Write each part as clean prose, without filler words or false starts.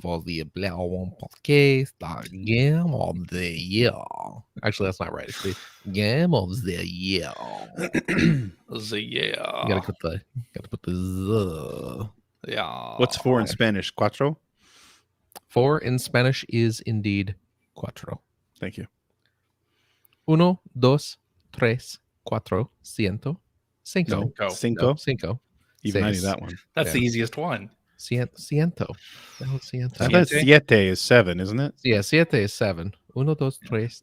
for the Black One podcast, the game of the year. Actually, that's not right. It should be game of the year. You gotta put the z. Yeah. What's four in Spanish? Cuatro? Four in Spanish is indeed cuatro. Thank you. Uno, dos, tres, cuatro, ciento, cinco. No. Cinco? Cinco. Even I knew Seis. that one. That's Yeah. the easiest one. Ciento. The hell is ciento? I thought siete is 7, isn't it? Yeah, siete is 7. Uno, dos, tres,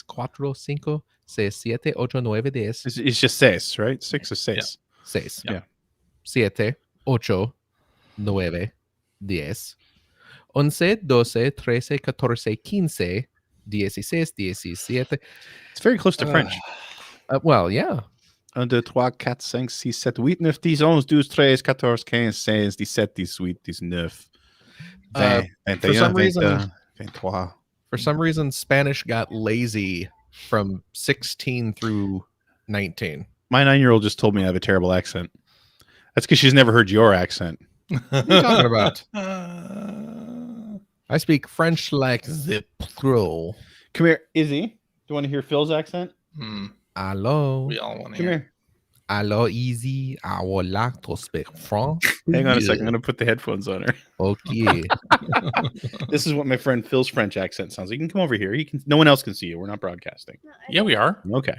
cuatro, cinco, seis, siete, ocho, nueve, diez. It's just seis, right? 6 is seis. Seis. Yeah. Siete, ocho, nueve, diez. Once, doce, trece, catorce, quince, dieciséis, diecisiete. It's very close to French. Well, yeah. 1, 2, 3, 4, 5, 6, 7, 8, 9, 10, 11, 12, 13, 14, 15, 16, 17, 18, 19, 20, For some reason, 23. For some reason, Spanish got lazy from 16 through 19. My 9-year-old just told me I have a terrible accent. That's because she's never heard your accent. What are you talking about? I speak French like the pro. Come here, Izzy. Do you want to hear Phil's accent? Hello. We all want to Come hear. here. Hello, easy. I would like to speak French. Hang on a second. I'm going to put the headphones on her. Okay. This is what my friend Phil's French accent sounds like. You can come over here. No one else can see you. We're not broadcasting. Yeah, we are. Okay.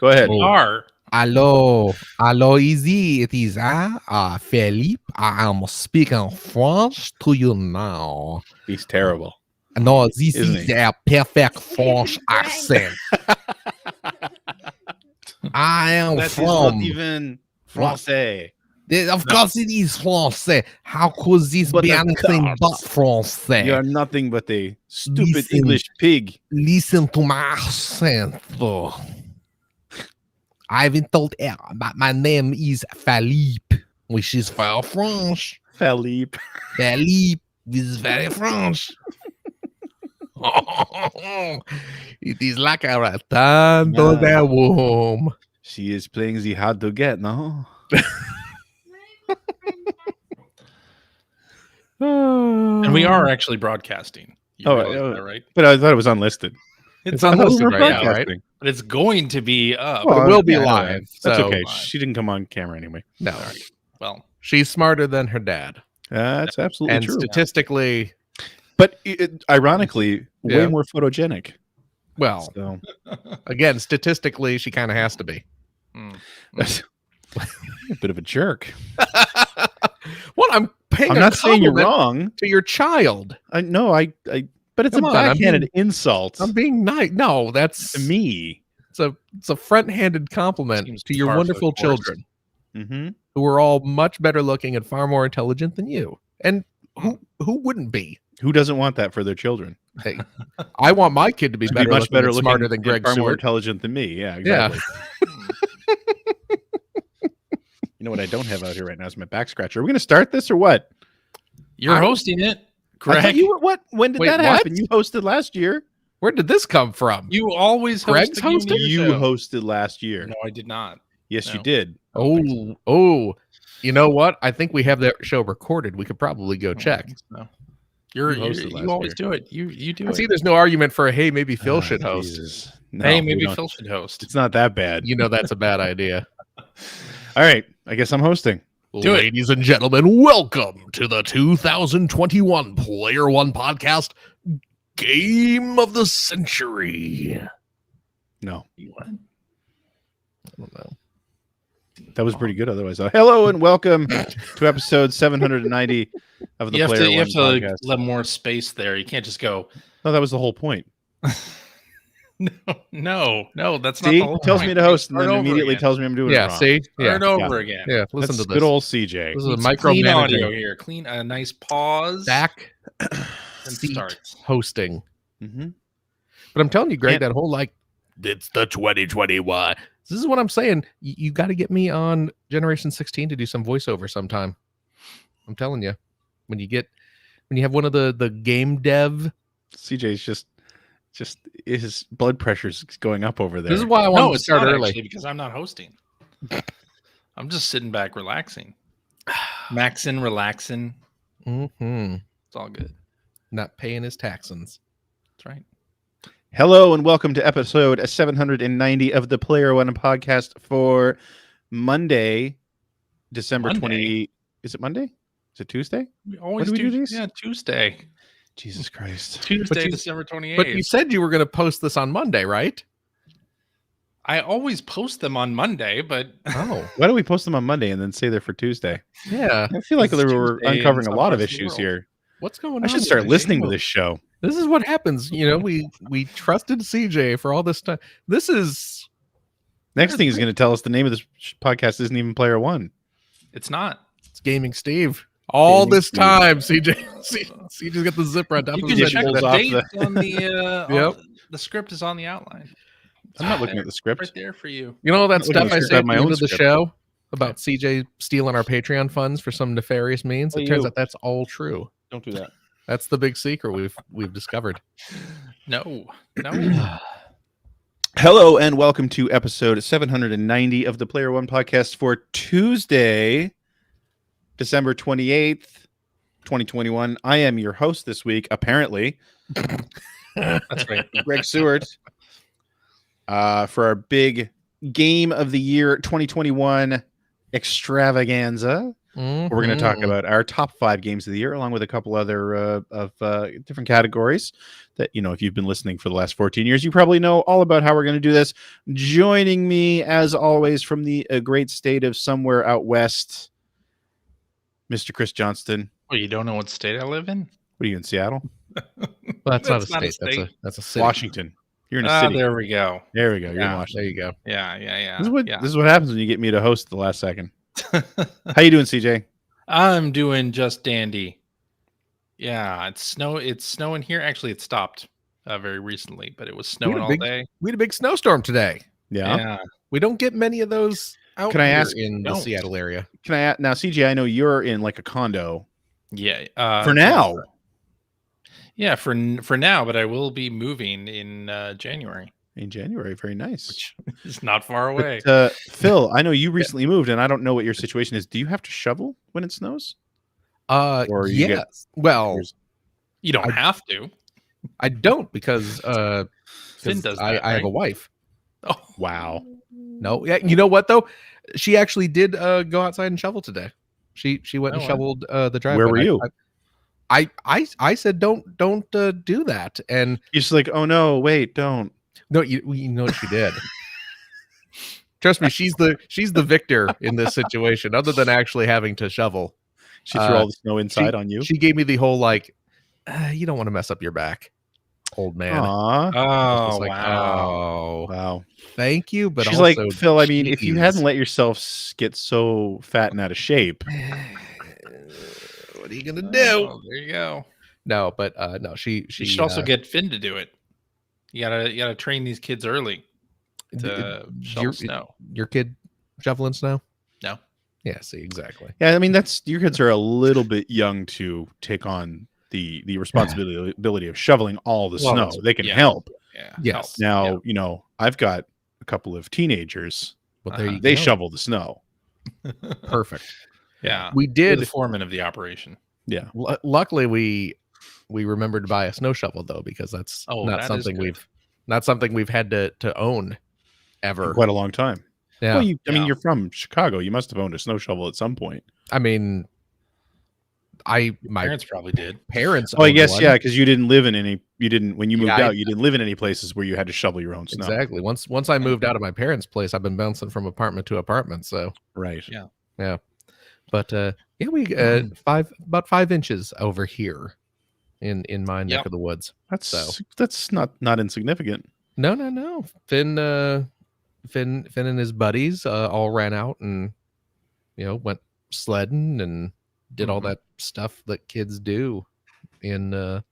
Go ahead. We are. Hello, easy. It is Philippe. I am speaking French to you now. He's terrible. No, this Isn't is he? a perfect French accent. I am That is not from. even Francais. Of course, it is Francais. How could this But be of anything but course. Francais? You are nothing but a stupid Listen. English pig. Listen to my accent. I've been told but my name is Philippe, which is very French. Philippe. Philippe is very French. It is like a return to the womb. She is playing the hard to get, no? And we are actually broadcasting. You Oh, realize that, right? But I thought it was unlisted. It's I thought we unlisted were right now, right? broadcasting. But it's going to be up. Well, It will be yeah, live. That's so- okay. She didn't come on camera anyway. No, Well, she's smarter than her dad, That's absolutely and true. statistically, But ironically, way Yeah. more photogenic. well, So again, statistically, she kind of has to be. that's a bit of a jerk. Well, I'm paying. I'm a not saying you're compliment wrong. to your child. I know. But it's Come a on, I'm backhanded insult I'm being nice. No, that's to me. It's a front-handed compliment Seems to your far wonderful from forced. children Mm-hmm. who are all much better looking and far more intelligent than you. And who wouldn't be? Who doesn't want that for their children? Hey, I want my kid to be To better, much looking better and looking, smarter than and Greg far more Stewart. intelligent than me. Yeah, Yeah. exactly. You know what I don't have out here right now is my back scratcher. Are we going to start this or what? you're I- hosting it. I thought Correct. you were what? When did Wait, that what? happen? You hosted last year. Where did this come from? You always host Greg's the game hosting? of your You show. hosted last year. No, I did not. Yes, you No. did. Oh, you know what? I think we have that show recorded. We could probably go check. No. You hosted You last always year. do it. You do I see it. there's no argument for, hey, maybe Phil Ah, should host. Jesus. No, Hey, we maybe don't. Phil should host. It's not that bad. You know that's a bad idea. All right. I guess I'm hosting. Do it. Ladies and gentlemen, welcome to the 2021 Player One Podcast Game of the Century. No, I don't know. that was pretty good. Otherwise, hello and welcome to episode 790 of the You have Player to, One podcast. let more space there. You can't just go, No, that was the whole point. no, that's not See, the whole tells point. me to host and Start then over immediately again. tells me I'm doing it Yeah, wrong. see? Yeah, Start over again. yeah. Listen That's to this. good old CJ. This is a Need some clean audio micromanaging. here. Clean a nice pause. Back and seat start. hosting. Mm-hmm. But I'm telling you, Greg, Can't- that whole it's the 2021. This is what I'm saying. You got to get me on Generation 16 to do some voiceover sometime. I'm telling you, when you have one of the game dev. CJ's just his blood pressure's going up over there. This is why I wanted No, to it's start not early. actually because I'm not hosting. I'm just sitting back, relaxing, maxing, relaxing. Mm-hmm. It's all good. not paying his taxons. That's right. Hello and welcome to episode 790 of the Player One podcast for Monday, December 20. Is it Monday? Is it Tuesday? We always do we do these? Yeah, Tuesday. Jesus Christ. Tuesday, you- December 28th. But you said you were going to post this on Monday, right? I always post them on Monday, but Oh, Why do we post them on Monday and then say they're for Tuesday? yeah. I feel like It's we're Tuesday in uncovering a some lot of parts of the issues world. here. What's going on? I should start today? listening to this show. This is what happens. You know, we trusted CJ for all this time. This is Next thing he's going to tell us the name of this podcast isn't even Player One. it's not. it's Gaming Steve. All Gaming this Steve. time, CJ's got the zipper on top You of can his check head. the off dates on the Yep. the script is on the outline. I'm not looking at the script. Right there for you. You know all that I'm looking stuff at the I script. say I at have the my end own of the script. show about CJ stealing our Patreon funds for some nefarious means? Oh, It turns you. out that's all true. Don't do that. That's the big secret we've discovered. No. Hello and welcome to episode 790 of the Player One podcast for Tuesday, December 28th, 2021. I am your host this week, apparently, That's right. Greg Seward, for our big Game of the Year 2021 extravaganza. We're going to talk Mhm. about our top 5 games of the year, along with a couple other of different categories that, you know, if you've been listening for the last 14 years, you probably know all about how we're going to do this. Joining me, as always, from the great state of somewhere out west, Mr. Chris Johnston. Well, you don't know what state I live in? What are you in Seattle? Well, that's not a That's not a state. state. That's a city. Washington. You're in a Ah, city. there we go. There we go. You're in Yeah. Washington. There you go. Yeah. This is what happens when you get me to host at the last second. How you doing, CJ? I'm doing just dandy. Yeah, it's snowing here. Actually, it stopped very recently, but it was snowing all day. We had a big snowstorm today. Yeah. We don't get many of those out Can I here ask- in the Don't. Seattle area. Can I now, CJ? I know you're in like a condo Yeah. for now. Yeah, for now, but I will be moving in January, In January. Very nice. which is not far away. But, Phil, I know you recently moved, and I don't know what your situation is. Do you have to shovel when it snows? Or you get- Yes. Well, You don't I- have to. I don't because Finn does I that, have a right? wife. Oh, Wow. No, yeah, you know what though? She actually did go outside and shovel today. She went and Oh, wow. shoveled the driveway. Where were you? I said don't do that. And You're just like, oh no, wait, don't. no, you know what she did. Trust me, she's the victor in this situation, other than actually having to shovel. She threw all the snow inside on you. She gave me the whole like, you don't want to mess up your back, old man. Aw. I was oh like, wow. oh, Wow. thank you, but She's also, like, Phil, I mean, if you jeez. hadn't let yourself get so fat and out of shape. What are you gonna do? Oh, there you go. No, but no, she You should also get Finn to do it. You gotta train these kids early to shovel snow. your kid shoveling snow. No. Yeah, see, exactly. Yeah, I mean, that's your kids are a little bit young to take on the responsibility of shoveling all the Well, snow. that's- They can yeah. help. Yeah. Yes. Now, Yeah. you know, I've got a couple of teenagers. But there you They go. shovel the snow. Perfect. Yeah. We You're did. the foreman of the operation. Yeah. Luckily, we remembered to buy a snow shovel though, because that's Oh, not that is something good. we've had to own ever. For quite a long time. Yeah. Well, I mean, Yeah. you're from Chicago. You must have owned a snow shovel at some point. I mean, my Parents probably did. parents. Oh, I owned guess, one. yeah, because you didn't live in any. You didn't when you moved Yeah, out. You didn't live in any places where you had to shovel your own snow. Exactly. Once I moved out of my parents' place, I've been bouncing from apartment to apartment. So, Right. Yeah. but yeah, we about 5 inches over here in my neck Yep. of the woods. That's not insignificant. No. Finn and his buddies all ran out and went sledding and did all Mhm. that stuff that kids do in the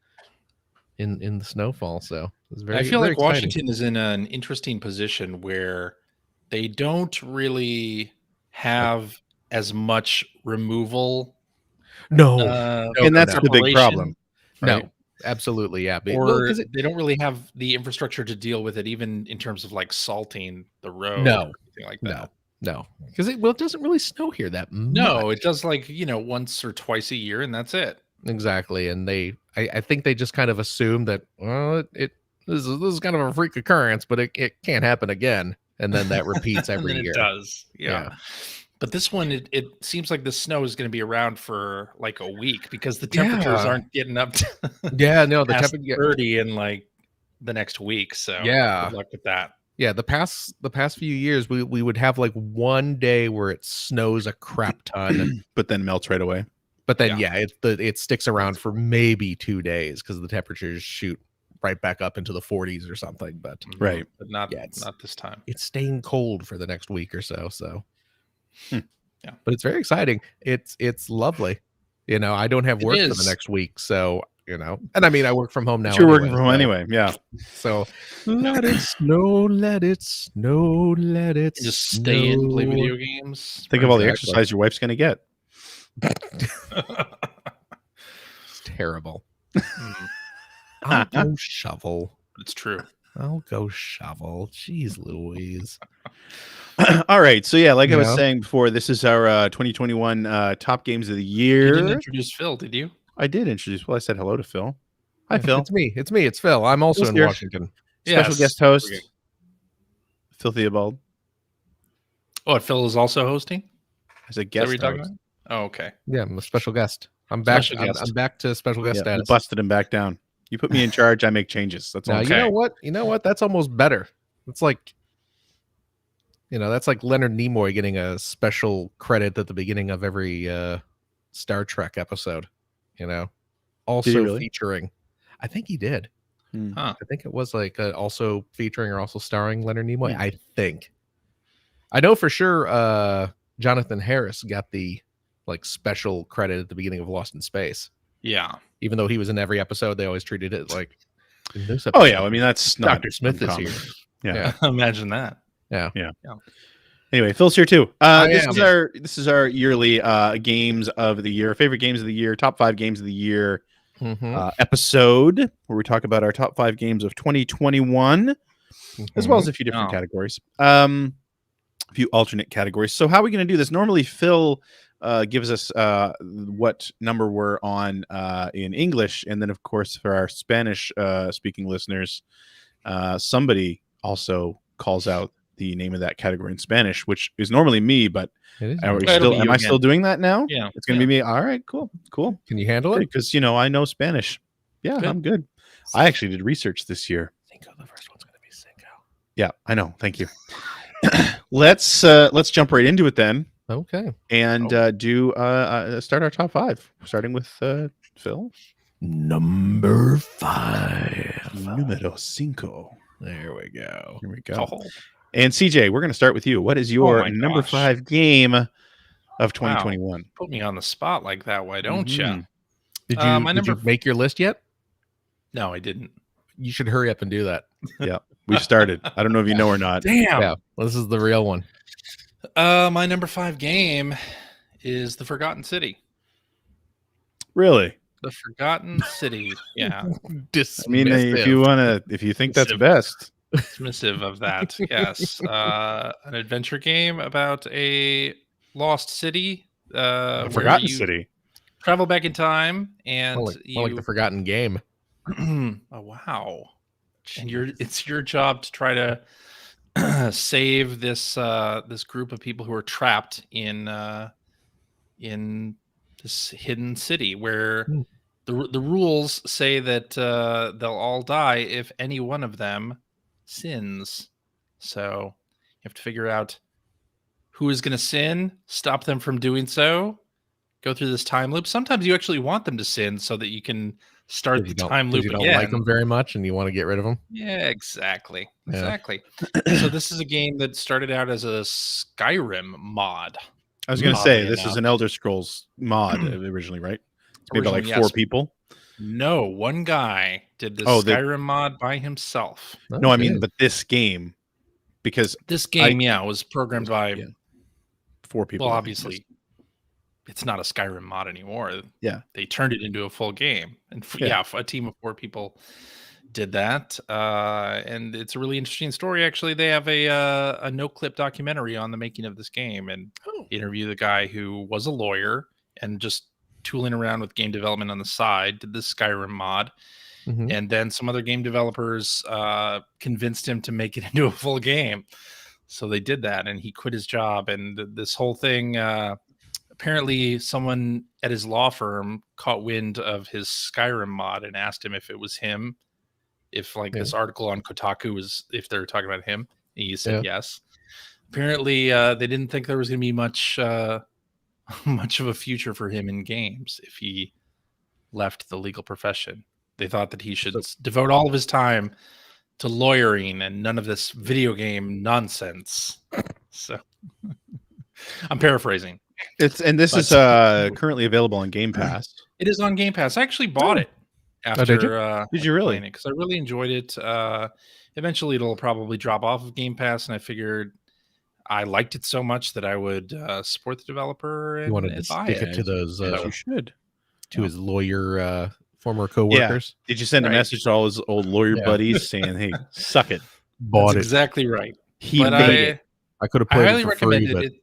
snowfall. So it was very. I feel very like exciting. Washington is in an interesting position where they don't really have as much removal. No, And that's the big separation, problem. no, right? absolutely, yeah. Or 'cause they don't really have the infrastructure to deal with it, even in terms of like salting the road. No. or anything like that. no, because it doesn't really snow here that much. No, it does like once or twice a year, and that's it. Exactly. And I think they just kind of assume that, well, this is kind of a freak occurrence, but it can't happen again. And then that repeats And every then year. it does. Yeah. But this one, it seems like the snow is going to be around for like a week because the temperatures Yeah. aren't getting up to Yeah, no, the past temperature. 30 in like the next week. So Yeah. good luck with that. Yeah, the past few years, we would have like one day where it snows a crap ton, but then melts right away. but then it sticks around for maybe 2 days because the temperatures shoot right back up into the 40s or something. But Right. But not Yeah, not this time. it's staying cold for the next week or so. So Yeah. but it's very exciting. It's lovely. You know, I don't have It work for is. the next week, so you know, and I mean, I work from home now. But you're working anyway, from home so- anyway. Yeah. So let it snow, let it snow, let it You just stay in, play snow. video games. Think of all the Exactly. exercise your wife's going to get. It's terrible. Mm, I'll go shovel. it's true. I'll go shovel. Jeez Louise. All right. So, yeah, like I was Yeah. saying before, this is our 2021 top games of the You year. didn't introduce Phil, did you? I did introduce. Well, I said hello to Phil. Hi, Phil. It's me. It's Phil. I'm also Phil's in here. Washington. Special Yes. guest host, Okay. Phil Theobald. Oh, Phil is also hosting? As a Is that what guest you're talking host. about? Oh, okay. Yeah, I'm a special guest. I'm back. Special guest. I'm back to special guest Yeah, we status. busted him back down. You put me in charge, I make changes. That's all. Now, I'm you saying. know what? You know what? That's almost better. It's like, you know, that's like Leonard Nimoy getting a special credit at the beginning of every Star Trek episode. You know, also really? featuring. I think he did. Huh. I think it was like also featuring or also starring Leonard Nimoy. Hmm. I think. I know for sure. Jonathan Harris got the like special credit at the beginning of Lost in Space. Yeah. Even though he was in every episode, they always treated it like. In this Oh, episode, yeah. I mean, that's not Dr. Smith uncommon. is here. Yeah. Imagine that. Anyway, Phil's here too. I This am. is our yearly games of the year, favorite games of the year, top 5 games of the year Mhm. episode, where we talk about our top 5 games of 2021, as well as a few different Oh. categories, a few alternate categories. So how are we going to do this? Normally, Phil gives us what number we're on in English, and then of course for our Spanish speaking listeners, somebody also calls out the name of that category in Spanish, which is normally me, but It is are we yours. It'll still, be am you I again. still doing that now? Yeah. It's going to be me. All right, cool. Can you handle it? Because, you know, I know Spanish. Yeah, Good. I'm good. I actually did research this year. Cinco. The first one's going to be Cinco. Yeah, I know. Thank you. Let's jump right into it then, Okay. and do start our top 5, starting with Phil. Number 5. Numero 5. There we go. Here we go. Oh, And CJ, we're going to start with you. What is your my number gosh. 5 game of 2021? put me on the spot like that. Why don't you? Mhm. Did My you number- make your list yet? No, I didn't. You should hurry up and do that. We've started. I don't know if you know or not. Damn. Yeah. Well, this is the real one. My number 5 game is The Forgotten City. Really? The Forgotten City. Yeah. I mean, if you think that's Dismissive. best. Dismissive of that. Yes. An adventure game about a lost city. Where Forgotten you City. Travel back in time and more like the forgotten game. oh wow. And it's your job to try to save this this group of people who are trapped in this hidden city where Hmm. the rules say that they'll all die if any one of them sins. So you have to figure out who is going to sin, stop them from doing so, go through this time loop. Sometimes you actually want them to sin so that you can start the time loop You don't again. like them very much, and you want to get rid of them. Yeah, exactly. Yeah. Exactly. So this is a game that started out as a Skyrim mod. I was going to say, Oddly this is enough. an Elder Scrolls mod originally, right? It's made by like Originally, 4 yes. people. No, one guy did this Oh, Skyrim mod by himself. No, I mean, Okay. but this game, because This game, was programmed by, yeah, 4 people. well, I think, obviously, it's not a Skyrim mod anymore. Yeah. They turned it into a full game. And Yeah. a team of 4 people did that. And it's a really interesting story. Actually, they have a no-clip documentary on the making of this game and interview the guy who was a lawyer and just tooling around with game development on the side, did the Skyrim mod. Mhm. And then some other game developers convinced him to make it into a full game. So they did that, and he quit his job. And this whole thing, apparently someone at his law firm caught wind of his Skyrim mod and asked him if it was him, if like this article on Kotaku was, if they're talking about him. And he said yes. Apparently they didn't think there was going to be much much of a future for him in games if he left the legal profession. They thought that he should devote all of his time to lawyering and none of this video game nonsense. So I'm paraphrasing. This is currently available on Game Pass. It is on Game Pass. I actually bought it after. Did you really? Because I really enjoyed it. Eventually, it'll probably drop off of Game Pass, and I figured I liked it so much that I would support the developer and, You wanted to stick it to those you should. To his lawyer former coworkers. Did you send a message to all his old lawyer buddies saying, "Hey, suck it"? Bought That's exactly right. He made it. I could have I played highly it for recommend free, it.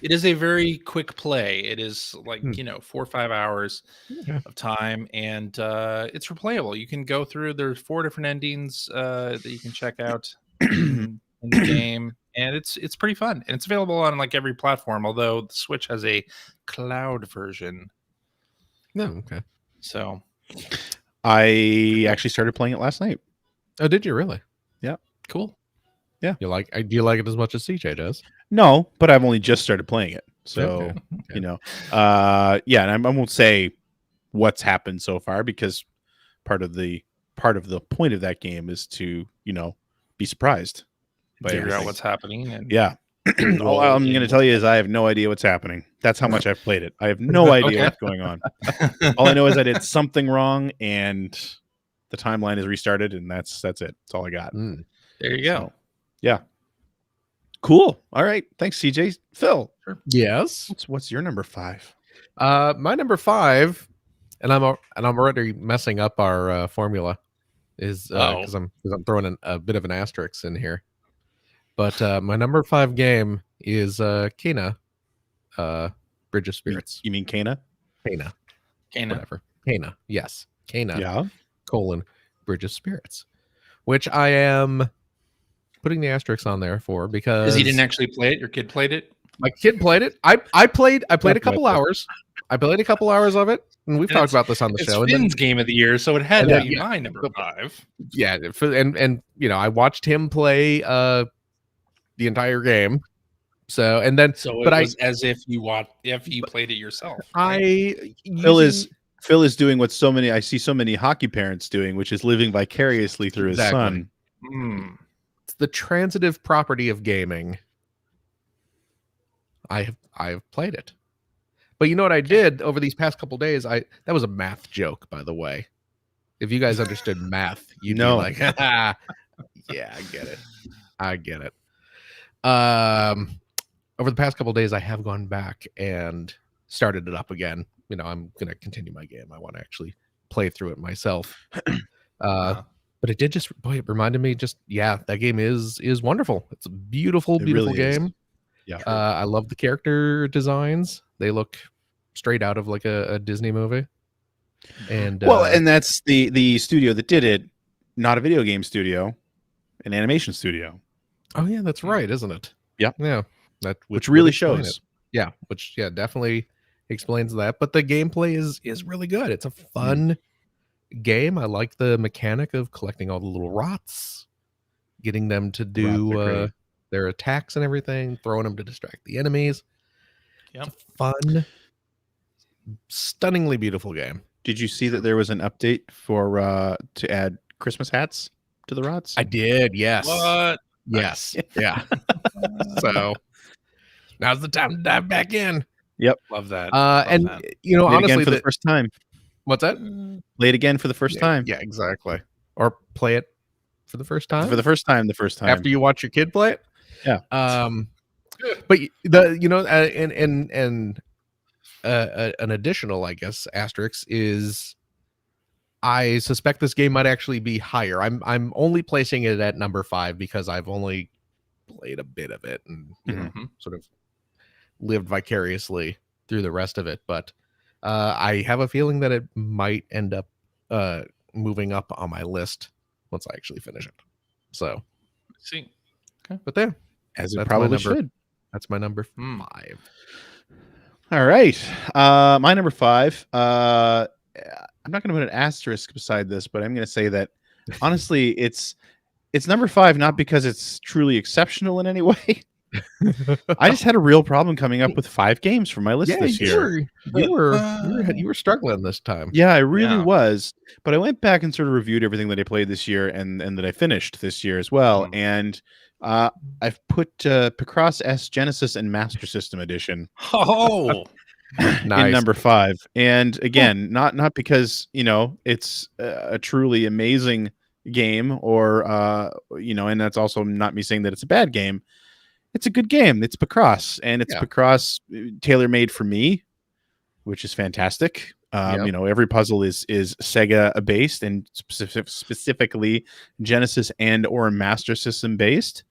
It is a very quick play. It is like 4 or 5 hours of time, and it's replayable. You can go through. There's 4 different endings that you can check out in the game, and it's pretty fun. And it's available on like every platform. Although the Switch has a cloud version. No, okay. So I actually started playing it last night. Oh, did you really? Yeah. cool. Do you like it as much as CJ does? No, but I've only just started playing it. So, Okay. you know, and I won't say what's happened so far because part of the point of that game is to, be surprised by Figure out everything. what's happening. And All I'm going to tell you is I have no idea what's happening. That's how much I've played it. I have no idea what's going on. All I know is I did something wrong and the timeline is restarted, and that's it. That's all I got. There you go. So, yeah. Cool. All right. Thanks, CJ. Phil. Yes. What's your number 5? My number 5, and I'm already messing up our formula, is because I'm throwing a bit of an asterisk in here. But my number 5 game is Kena, Bridge of Spirits. You mean Kana? Kena. Whatever. Kena. Yes. Kena. Yeah. Bridge of Spirits, which I am putting the asterisk on there for because he didn't actually play it. Your kid played it. My kid played it. I played a couple hours. I played a couple hours of it, and we've talked about this on the show. It's Finn's game of the year, so it had to be yeah. my number 5. Yeah, and I watched him play the entire game. So and then, So but it was as if you played it yourself. Phil is doing what I see so many hockey parents doing, which is living vicariously through his son. It's the transitive property of gaming. I've played it. But you know what I did over these past couple days? That was a math joke, by the way. If you guys understood math, you'd be like, yeah, I get it. Over the past couple days, I have gone back and started it up again. I'm going to continue my game. I want to actually play through it myself. But it did it reminded me that game is wonderful. It's a beautiful really game. Is. Yeah. I love the character designs. They look straight out of like a Disney movie. And and that's the studio that did it, not a video game studio, an animation studio. Oh yeah, that's right, isn't it? Yeah. Yeah. Which really shows. Yeah, which definitely explains that. But the gameplay is really good. It's a fun game. I like the mechanic of collecting all the little rots, getting them to do their attacks and everything, throwing them to distract the enemies. Yep. It's a fun, stunningly beautiful game. Did you see that there was an update for to add Christmas hats to the rots? I did, yes. What? Yes. Yeah. So now's the time to dive back in. Yep. Love that. And that. Honestly, again for the first time. What's that? Play it again for the first time. Yeah, exactly. Or play it for the first time. For the first time. After you watch your kid play it. Yeah. But an additional, I guess, asterisk is I suspect this game might actually be higher. I'm only placing it at number 5 because I've only played a bit of it and sort of lived vicariously through the rest of it. But I have a feeling that it might end up moving up on my list once I actually finish it. So, See. but there, As it that's probably my number. should. That's my number Hmm. 5. All right. My number 5. I'm not going to put an asterisk beside this, but I'm going to say that honestly, it's number 5 not because it's truly exceptional in any way. I just had a real problem coming up with 5 games for my list this year. You were struggling this time. Yeah, I really Yeah. was. But I went back and sort of reviewed everything that I played this year and that I finished this year as well. Mm. And I've put Picross S Genesis and Master System Edition Oh, in Nice. number 5. And again, not because, it's a truly amazing game or, and that's also not me saying that it's a bad game. It's a good game. It's Picross, and it's Yeah. Picross tailor-made for me, which is fantastic. Yep. Every puzzle is Sega based and specifically Genesis and or Master System based.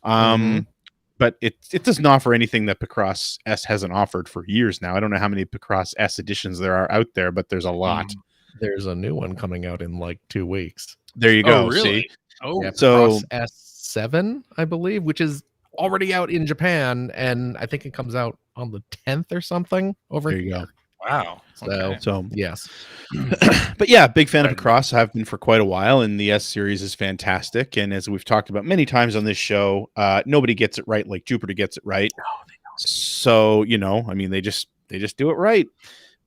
But it doesn't offer anything that Picross S hasn't offered for years now. I don't know how many Picross S editions there are out there, but there's a lot. There's a new one coming out in like 2 weeks. There you go. Oh, really? See? Oh, Yeah, So- Picross S7, I believe, which is already out in Japan, and I think it comes out on the 10th or something over There you here. go. wow. Okay. So Yes. but yeah, big fan of Right. Picross. I've been for quite a while, and the S series is fantastic. And as we've talked about many times on this show, nobody gets it right like Jupiter gets it right. So they just do it right.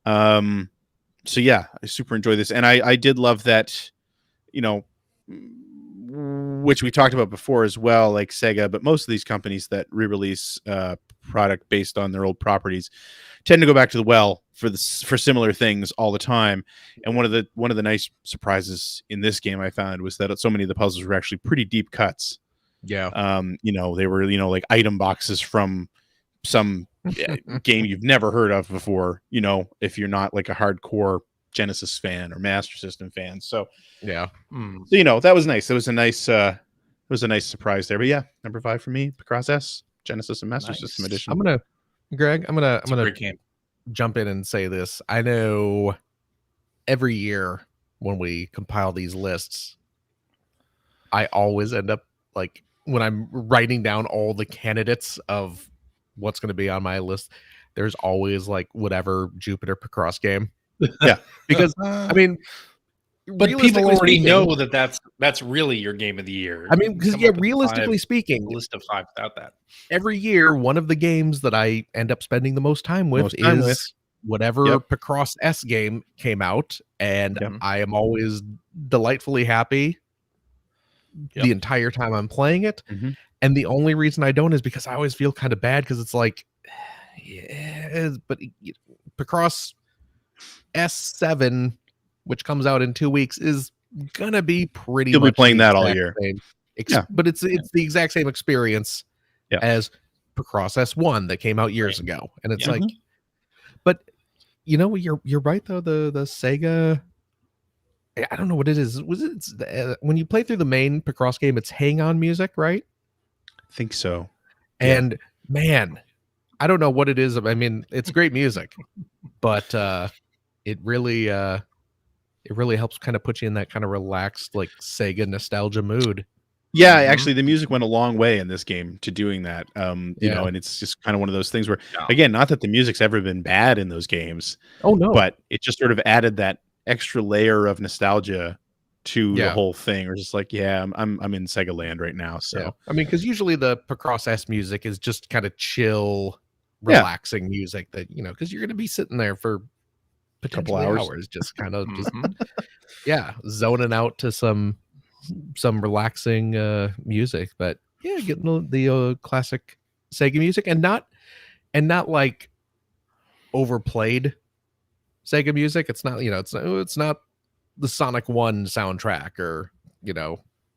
So yeah, I super enjoy this, and I did love that, which we talked about before as well, like Sega, but most of these companies that re-release product based on their old properties tend to go back to the well for similar things all the time. And one of the nice surprises in this game I found was that so many of the puzzles were actually pretty deep cuts. Yeah. They were like item boxes from some game you've never heard of before, if you're not like a hardcore Genesis fan or Master System fan. So Yeah. Hmm. that was nice. It was a nice surprise there. But yeah, number 5 for me, Picross S, Genesis and Master Nice. System Edition. I'm gonna It's a great game. jump in and say this. I know every year when we compile these lists, I always end up like when I'm writing down all the candidates of what's going to be on my list, there's always like whatever Jupiter Picross game. Yeah. Because I mean, but people realistically already speaking- know that's really your game of the year. I mean, You because come yeah, up with realistically a speaking, list of 5 without that. every year one of the games that I end up spending the most time with is whatever Yep. Picross S game came out, and Yep. I am always delightfully happy the entire time I'm playing it. Mhm. And the only reason I don't is because I always feel kind of bad because it's like, yeah, but Picross S7, which comes out in 2 weeks, is gonna be pretty. You'll be much playing the that all exact year. same Yeah. But it's the exact same experience Yeah. as Picross S1 that came out years ago, and it's Yeah. like, but you're right though. The Sega, I don't know what it is. Was it when you play through the main Picross game? It's Hang On music, right? I think so. Yeah. And man, I don't know what it is. I mean, it's great music, but it really helps kind of put you in that kind of relaxed, like Sega nostalgia mood. Yeah, Mhm. actually, the music went a long way in this game to doing that. Yeah. And it's just kind of one of those things where, Yeah. again, not that the music's ever been bad in those games, Oh no, but it just sort of added that extra layer of nostalgia to the Yeah. whole thing. Or just like, yeah, I'm in Sega land right now. So yeah. I mean, because usually the Picross S music is just kind of chill, Yeah. relaxing music that because you're going to be sitting there for potentially hours, just kind of just Mhm. zoning out to some relaxing music. But yeah, getting the classic Sega music and not like overplayed Sega music. It's not it's not the Sonic 1 soundtrack or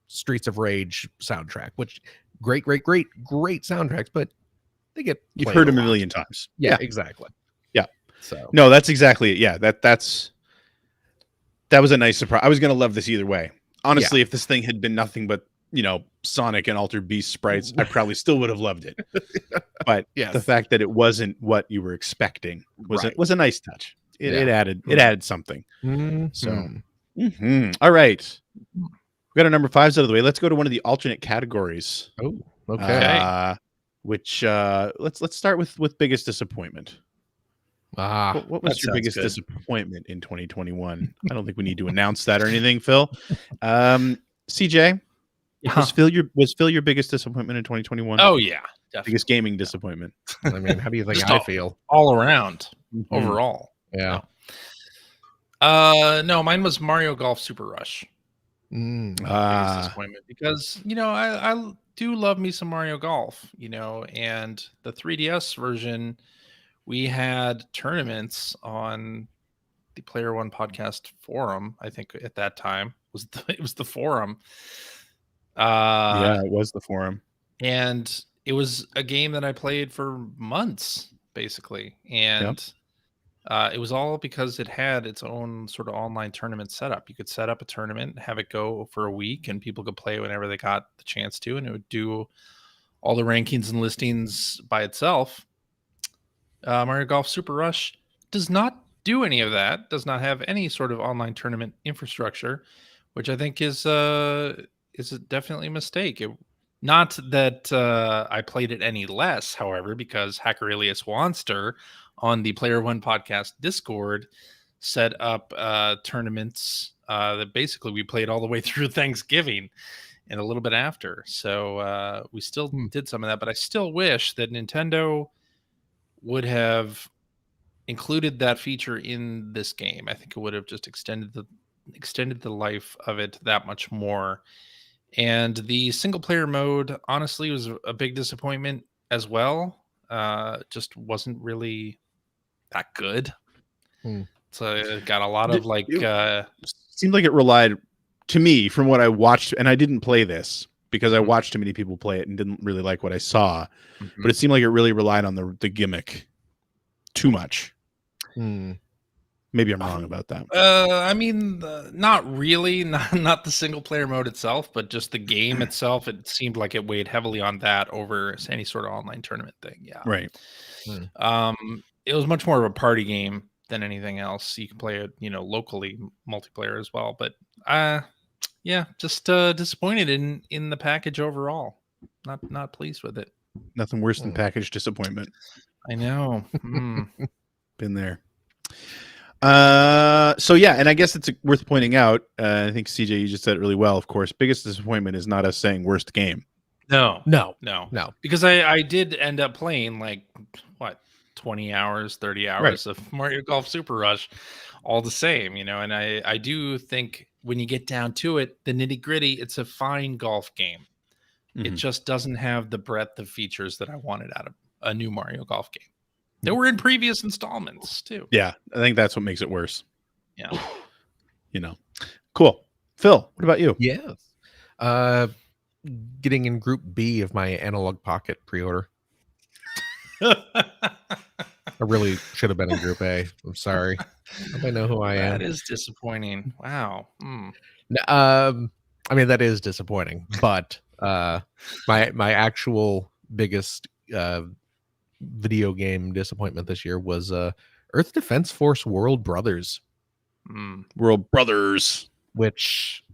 Streets of Rage soundtrack, which great soundtracks, but they get you've played heard them a lot. million times. Yeah, exactly. Yeah. So No, that's exactly it. Yeah, that was a nice surprise. I was gonna love this either way. Honestly, if this thing had been nothing but Sonic and Altered Beast sprites, I probably still would have loved it. But Yes. the fact that it wasn't what you were expecting was Right. was a nice touch. it added something. Mhm. So, all right, we got our number 5s out of the way. Let's go to one of the alternate categories. Oh, okay. Which let's start with biggest disappointment. What was that your sounds biggest good. disappointment in 2021? I don't think we need to announce that or anything, Phil. CJ, was Phil your biggest disappointment in 2021? Oh yeah, definitely. Biggest gaming disappointment. I mean, how do you think Just I feel? all around, Mhm. overall. Yeah. No, mine was Mario Golf Super Rush. Biggest disappointment because I do love me some Mario Golf, and the 3DS version, we had tournaments on the Player One podcast forum. I think at that time it was the forum. Yeah, it was the forum, and it was a game that I played for months, basically, and it was all because it had its own sort of online tournament setup. You could set up a tournament, have it go for a week, and people could play whenever they got the chance to, and it would do all the rankings and listings by itself. Mario Golf Super Rush does not do any of that, does not have any sort of online tournament infrastructure, which I think is definitely a mistake. Not that I played it any less, however, because Hackerilius Wanster on the Player One podcast Discord set up tournaments that basically we played all the way through Thanksgiving and a little bit after. So we still did some of that, but I still wish that Nintendo would have included that feature in this game. I think it would have just extended the life of it that much more. And the single player mode, honestly, was a big disappointment as well. Just wasn't really that good. So it got a lot of seemed like it relied, to me, from what I watched, and I didn't play this because I watched too many people play it and didn't really like what I saw. But it seemed like it really relied on the gimmick too much. Maybe I'm wrong about that. I mean, not really, not the single player mode itself, but just the game itself. It seemed like it weighed heavily on that over any sort of online tournament thing. Yeah, right. It was much more of a party game than anything else. You can play it, locally multiplayer as well. But yeah, just disappointed in the package overall. Not pleased with it. Nothing worse than package disappointment. I know. Been there. So yeah, and I guess it's worth pointing out. I think CJ, you just said it really well. Of course, biggest disappointment is not us saying worst game. No, no. Because I did end up playing 20 hours, 30 hours of Mario Golf Super Rush, all the same, and I do think when you get down to it, the nitty gritty, it's a fine golf game. It just doesn't have the breadth of features that I wanted out of a new Mario Golf game. They were in previous installments too. Yeah, I think that's what makes it worse. Yeah. Cool. Phil, what about you? Yes. Getting in Group B of my Analog Pocket pre-order. I really should have been in Group A. I'm sorry. I know who I am. That is disappointing. Wow. I mean, that is disappointing, but my actual biggest video game disappointment this year was Earth Defense Force World Brothers. World Brothers, which,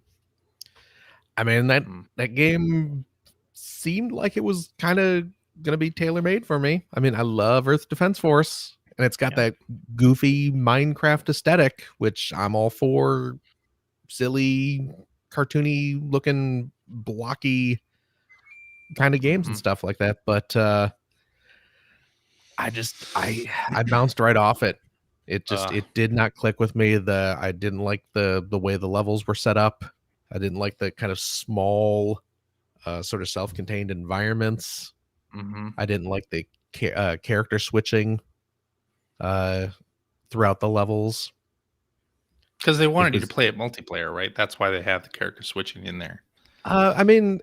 I mean, that game seemed like it was kind of gonna be tailor-made for me. I mean, I love Earth Defense Force, and it's got that goofy Minecraft aesthetic, which I'm all for. Silly, cartoony looking, blocky kind of games and stuff like that, but I bounced right off it. It did not click with me. I didn't like the way the levels were set up. I didn't like the kind of small sort of self-contained environments. I didn't like the character switching throughout the levels. Because they wanted you to play it multiplayer, right? That's why they have the character switching in there. I mean,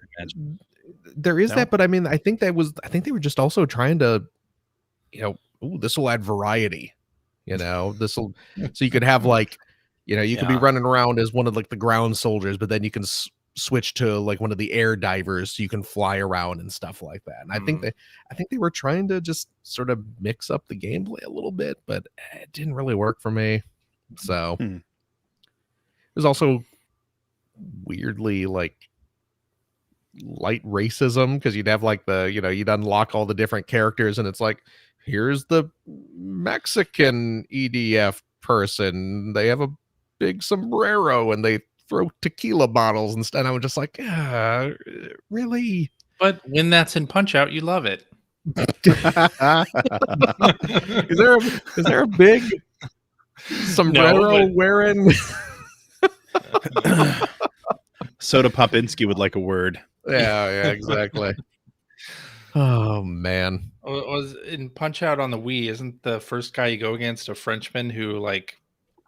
there is that, but I mean, I think they were just also trying to, this will add variety. This will, so you could have you could be running around as one of the ground soldiers, but then you can switch to like one of the air divers so you can fly around and stuff like that. And I think they were trying to just sort of mix up the gameplay a little bit, but it didn't really work for me. So it was also weirdly like light racism, because you'd have like you'd unlock all the different characters and it's like, here's the Mexican EDF person, they have a big sombrero and they throw tequila bottles instead. I was just like, really? But when that's in Punch Out, you love it. Is there a big sombrero wearing? Soda Popinski would like a word. Yeah, exactly. Oh man. Was in Punch Out on the Wii, isn't the first guy you go against a Frenchman who like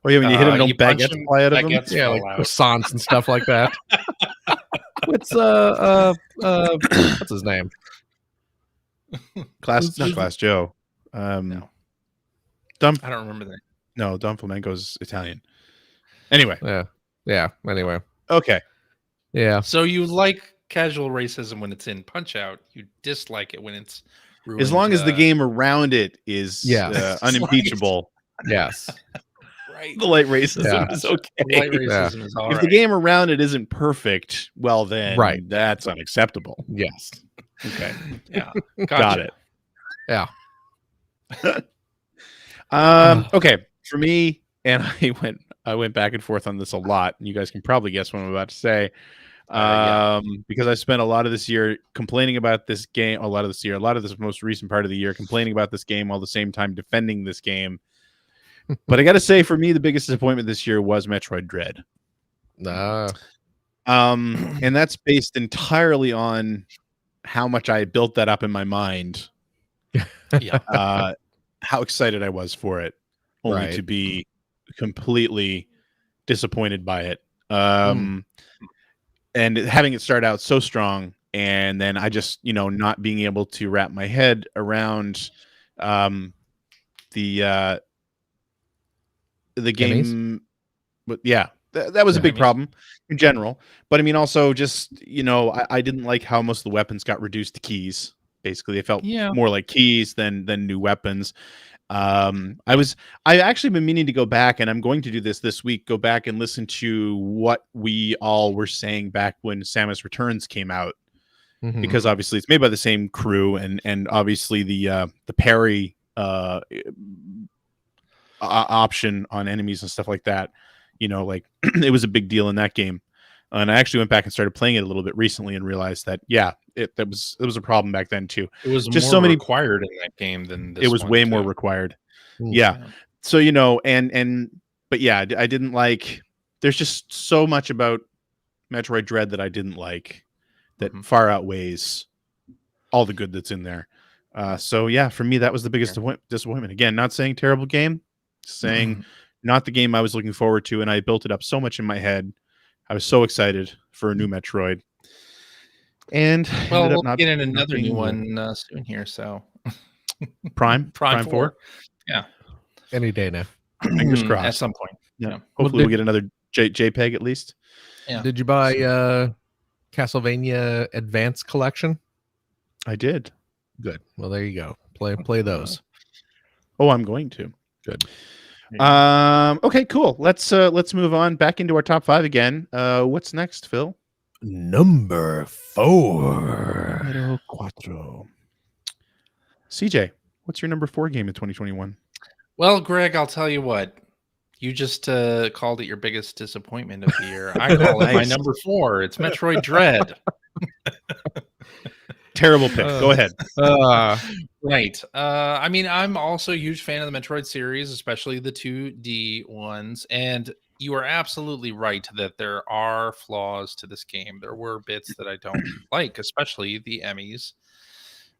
Oh yeah, when you hit him, don't you punch baguettes him, fly out of him? baguettes Yeah, fall like out. croissants and stuff like that. What's his name? Not Glass Joe. No. Dom I don't remember that. No, Don Flamenco's Italian. Anyway. Yeah. Anyway. Okay. Yeah. So you like casual racism when it's in Punch Out. You dislike it when it's ruined, As long as the game around it is unimpeachable. Yes. Right. The light racism is okay. Light racism is all if right. the game around it isn't perfect, well then that's unacceptable. Yes. Okay. Yeah. Got it. Yeah. Okay. For me, and I went back and forth on this a lot, and you guys can probably guess what I'm about to say. Because I spent a lot of this year complaining about this game, a lot of this most recent part of the year complaining about this game while at the same time defending this game. But I got to say, for me, the biggest disappointment this year was Metroid Dread. And that's based entirely on how much I built that up in my mind. How excited I was for it, only to be completely disappointed by it. And having it start out so strong, and then I just, not being able to wrap my head around the game. But yeah, that was a big problem in general. But I mean, also just, I didn't like how most of the weapons got reduced to keys. Basically, they felt more like keys than new weapons. I've actually been meaning to go back, and I'm going to do this week, go back and listen to what we all were saying back when Samus Returns came out, because obviously it's made by the same crew, and obviously the parry option on enemies and stuff like that, like it was a big deal in that game. And I actually went back and started playing it a little bit recently and realized that it was a problem back then too. It was just more so many required in that game than this. It was way more required. Yeah. So but yeah, I didn't like. There's just so much about Metroid Dread that I didn't like, that far outweighs all the good that's in there. So yeah, for me that was the biggest disappointment. Again, not saying terrible game, saying not the game I was looking forward to, and I built it up so much in my head. I was so excited for a new Metroid, and we'll get in another new one soon here. So Prime 4, yeah, any day now. Fingers crossed. At some point, yeah. Hopefully, we'll get another JPEG at least. Yeah. Did you buy Castlevania Advance Collection? I did. Good. Well, there you go. Play those. Oh, I'm going to. Good. Okay, cool. Let's move on back into our top 5 again. What's next, Phil? Number 4. Numero 4. CJ, what's your number 4 game in 2021? Well, Greg, I'll tell you what. You just called it your biggest disappointment of the year. I call it my number 4. It's Metroid Dread. Terrible pick. Go ahead. Right. I mean, I'm also a huge fan of the Metroid series, especially the 2D ones. And you are absolutely right that there are flaws to this game. There were bits that I don't like, especially the Emmys.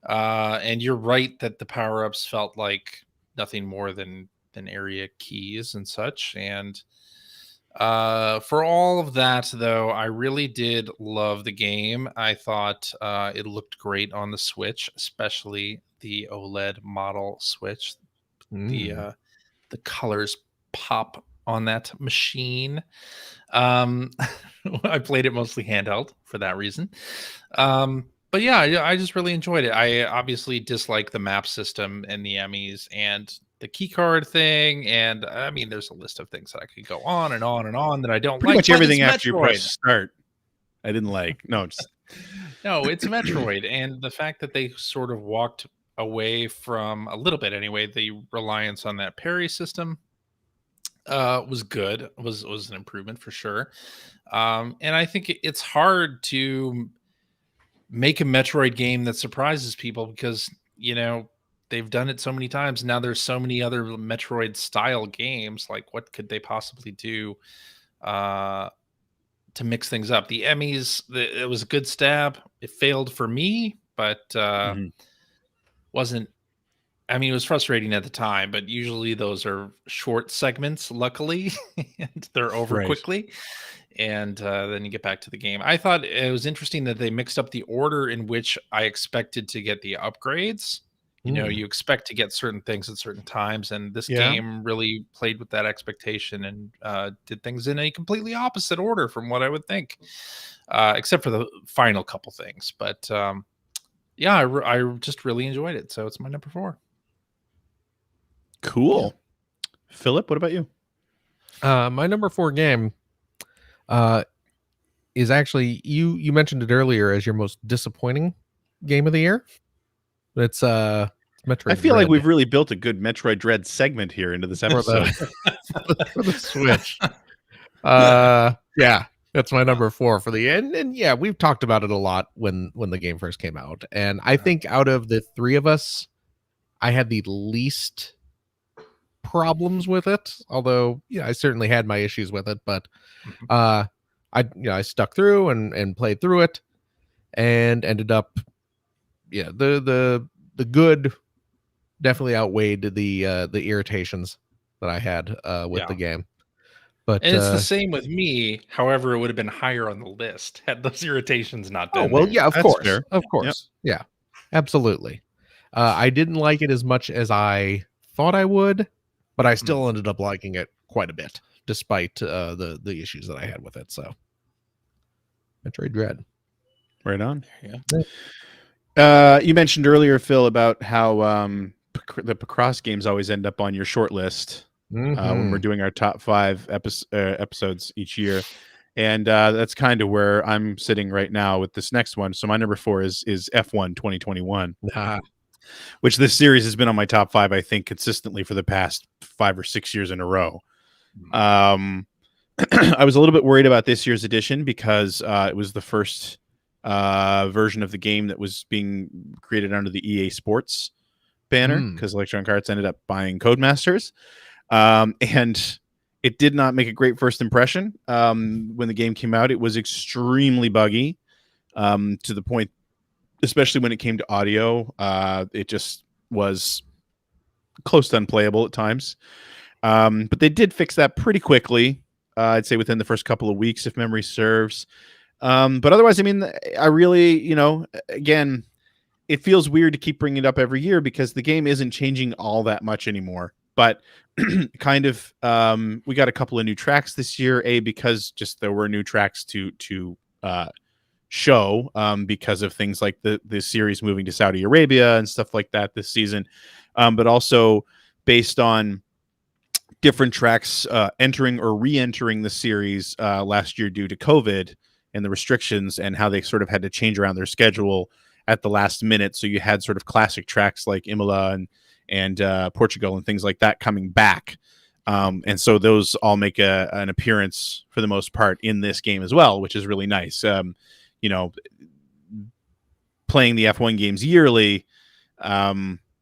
And you're right that the power-ups felt like nothing more than area keys and such. And for all of that, though, I really did love the game. I thought it looked great on the Switch, especially the OLED model Switch. The colors pop on that machine. I played it mostly handheld for that reason. But yeah, I just really enjoyed it. I obviously dislike the map system and the Emmys and the key card thing. And I mean, there's a list of things that I could go on and on and on that I don't Pretty like. much but everything it's after you press Metroid. start, I didn't like. No, just No, it's Metroid. And the fact that they sort of walked away from a little bit anyway, the reliance on that parry system was good, was an improvement for sure. And I think it's hard to make a Metroid game that surprises people because they've done it so many times. Now there's so many other Metroid style games. Like, what could they possibly do to mix things up? The Emmys, it was a good stab. It failed for me, but wasn't. I mean, it was frustrating at the time, but usually those are short segments, luckily, and they're over Right. quickly. And then you get back to the game. I thought it was interesting that they mixed up the order in which I expected to get the upgrades. You expect to get certain things at certain times, and this Yeah. game really played with that expectation and did things in a completely opposite order from what I would think, except for the final couple things. But yeah, I just really enjoyed it. So it's my number 4. Cool. Philip, what about you? My number 4 game is actually you mentioned it earlier as your most disappointing game of the year. It's Metroid. I feel like Dread we've really built a good Metroid Dread segment here into this for episode. for the Switch. Yeah, that's my number 4 for the end. And yeah, we've talked about it a lot when the game first came out. And I think out of the 3 of us, I had the least problems with it. Although, I certainly had my issues with it, but I stuck through and played through it and ended up the good definitely outweighed the irritations that I had with the game. But and it's the same with me. However, it would have been higher on the list had those irritations not been. Oh well, there. yeah, of That's course, fair. of course, yeah, absolutely. I didn't like it as much as I thought I would, but I still ended up liking it quite a bit, despite the issues that I had with it. So, Metroid Dread. Right on. Yeah. You mentioned earlier, Phil, about how the Picross games always end up on your short list when we're doing our top 5 episodes each year. And that's kind of where I'm sitting right now with this next one. So my number 4 is F1 2021, which this series has been on my top 5, I think, consistently for the past 5 or 6 years in a row. I was a little bit worried about this year's edition because it was the first version of the game that was being created under the EA Sports banner, because Electronic Arts ended up buying Codemasters. And it did not make a great first impression. When the game came out, it was extremely buggy, to the point, especially when it came to audio, it just was close to unplayable at times. But they did fix that pretty quickly. I'd say within the first couple of weeks, if memory serves. But otherwise, I mean, I really, again, it feels weird to keep bringing it up every year because the game isn't changing all that much anymore. But kind of, we got a couple of new tracks this year, because just there were new tracks to show because of things like the series moving to Saudi Arabia and stuff like that this season, but also based on different tracks entering or re-entering the series last year due to COVID and the restrictions and how they sort of had to change around their schedule at the last minute. So you had sort of classic tracks like Imola and Portugal and things like that coming back. And so those all make an appearance for the most part in this game as well, which is really nice. Playing the F1 games yearly,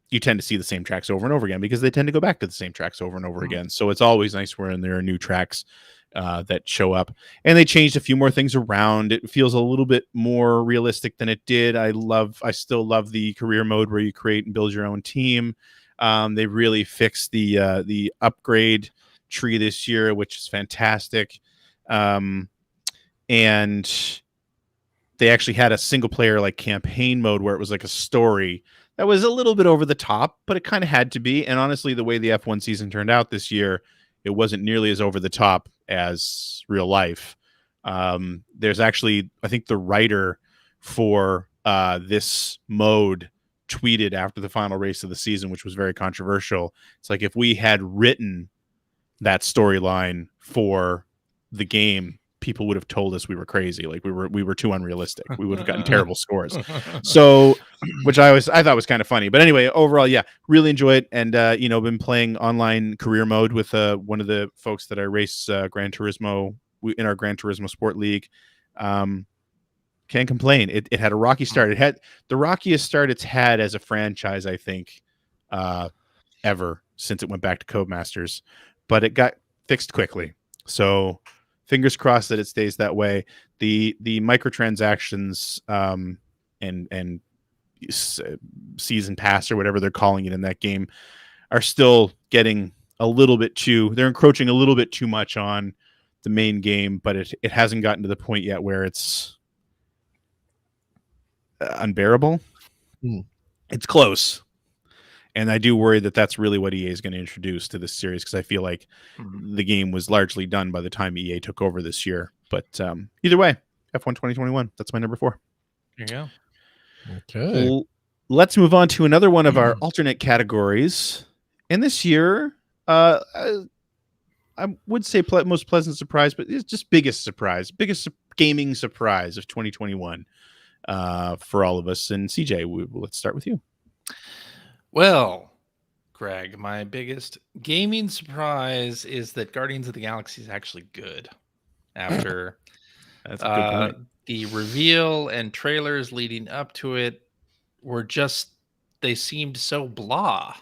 you tend to see the same tracks over and over again because they tend to go back to the same tracks over and over again. So it's always nice when there are new tracks that show up, and they changed a few more things around. It feels a little bit more realistic than it did. I still love the career mode where you create and build your own team. They really fixed the upgrade tree this year, which is fantastic. And they actually had a single player like campaign mode where it was like a story that was a little bit over the top, but it kind of had to be. And honestly, the way the F1 season turned out this year, it wasn't nearly as over the top as real life. There's actually, I think the writer for this mode tweeted after the final race of the season, which was very controversial. It's like, if we had written that storyline for the game, people would have told us we were crazy. Like we were too unrealistic. We would have gotten terrible scores. So, which I thought was kind of funny. But anyway, overall, yeah, really enjoy it. And, been playing online career mode with one of the folks that I race Gran Turismo in our Gran Turismo Sport League. Can't complain. It had a rocky start. It had the rockiest start it's had as a franchise, I think, ever since it went back to Codemasters. But it got fixed quickly. So fingers crossed that it stays that way. The microtransactions and season pass or whatever they're calling it in that game are still getting a little bit they're encroaching a little bit too much on the main game, but it hasn't gotten to the point yet where it's unbearable. It's close. And I do worry that that's really what EA is going to introduce to this series, because I feel like the game was largely done by the time EA took over this year. But either way, F1 2021, that's my number 4. There you go. Okay. Let's move on to another one of our alternate categories. And this year, I would say most pleasant surprise, but it's just biggest gaming surprise of 2021 for all of us. And CJ, let's start with you. Well, Greg, my biggest gaming surprise is that Guardians of the Galaxy is actually good. After That's a good point. The reveal and trailers leading up to it were they seemed so blah.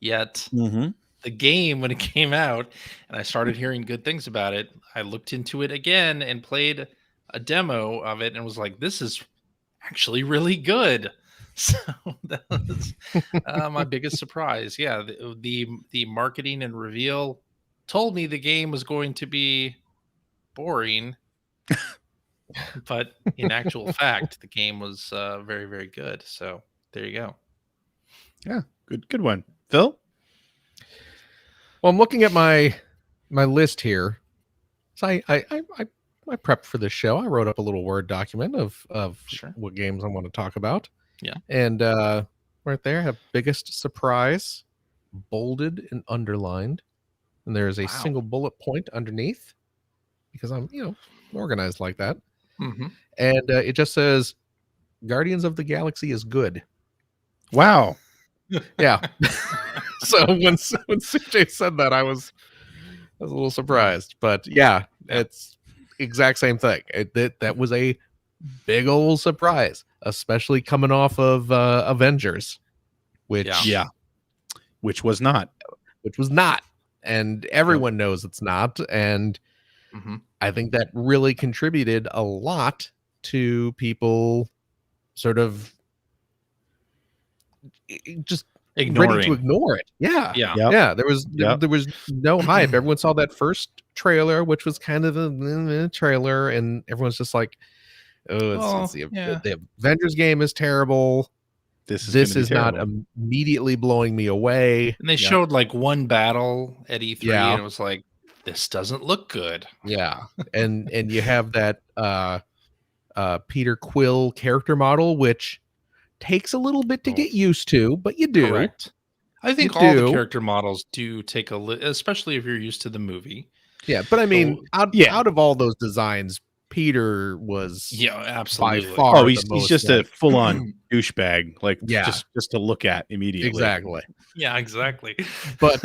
Yet the game, when it came out and I started hearing good things about it, I looked into it again and played a demo of it and was like, this is actually really good. So that was my biggest surprise. Yeah, the marketing and reveal told me the game was going to be boring, but in actual fact, the game was very, very good. So there you go. Yeah, good one, Phil. Well, I'm looking at my list here. So I prepped for this show. I wrote up a little Word document of Sure. what games I want to talk about. Yeah. And right there, I have biggest surprise bolded and underlined. And there is a single bullet point underneath, because I'm, organized like that. Mm-hmm. And it just says, Guardians of the Galaxy is good. Wow. Yeah. So when CJ said that, I was a little surprised. But yeah, it's exact same thing. That was a big old surprise, especially coming off of Avengers, which was not, and everyone knows it's not. And I think that really contributed a lot to people sort of just ready to ignore it. Yeah. There was no hype. Everyone saw that first trailer, which was kind of a trailer, and everyone's just like, the Avengers game is terrible. This is not immediately blowing me away. And they showed like one battle at E3, and it was like, this doesn't look good. Yeah. And you have that Peter Quill character model, which takes a little bit to get used to, but you do. Correct. I think all the character models do take especially if you're used to the movie. Yeah, but I mean, out of all those designs, Peter was absolutely by far he's just a full-on douchebag, like just to look at immediately. Exactly. Yeah, exactly. But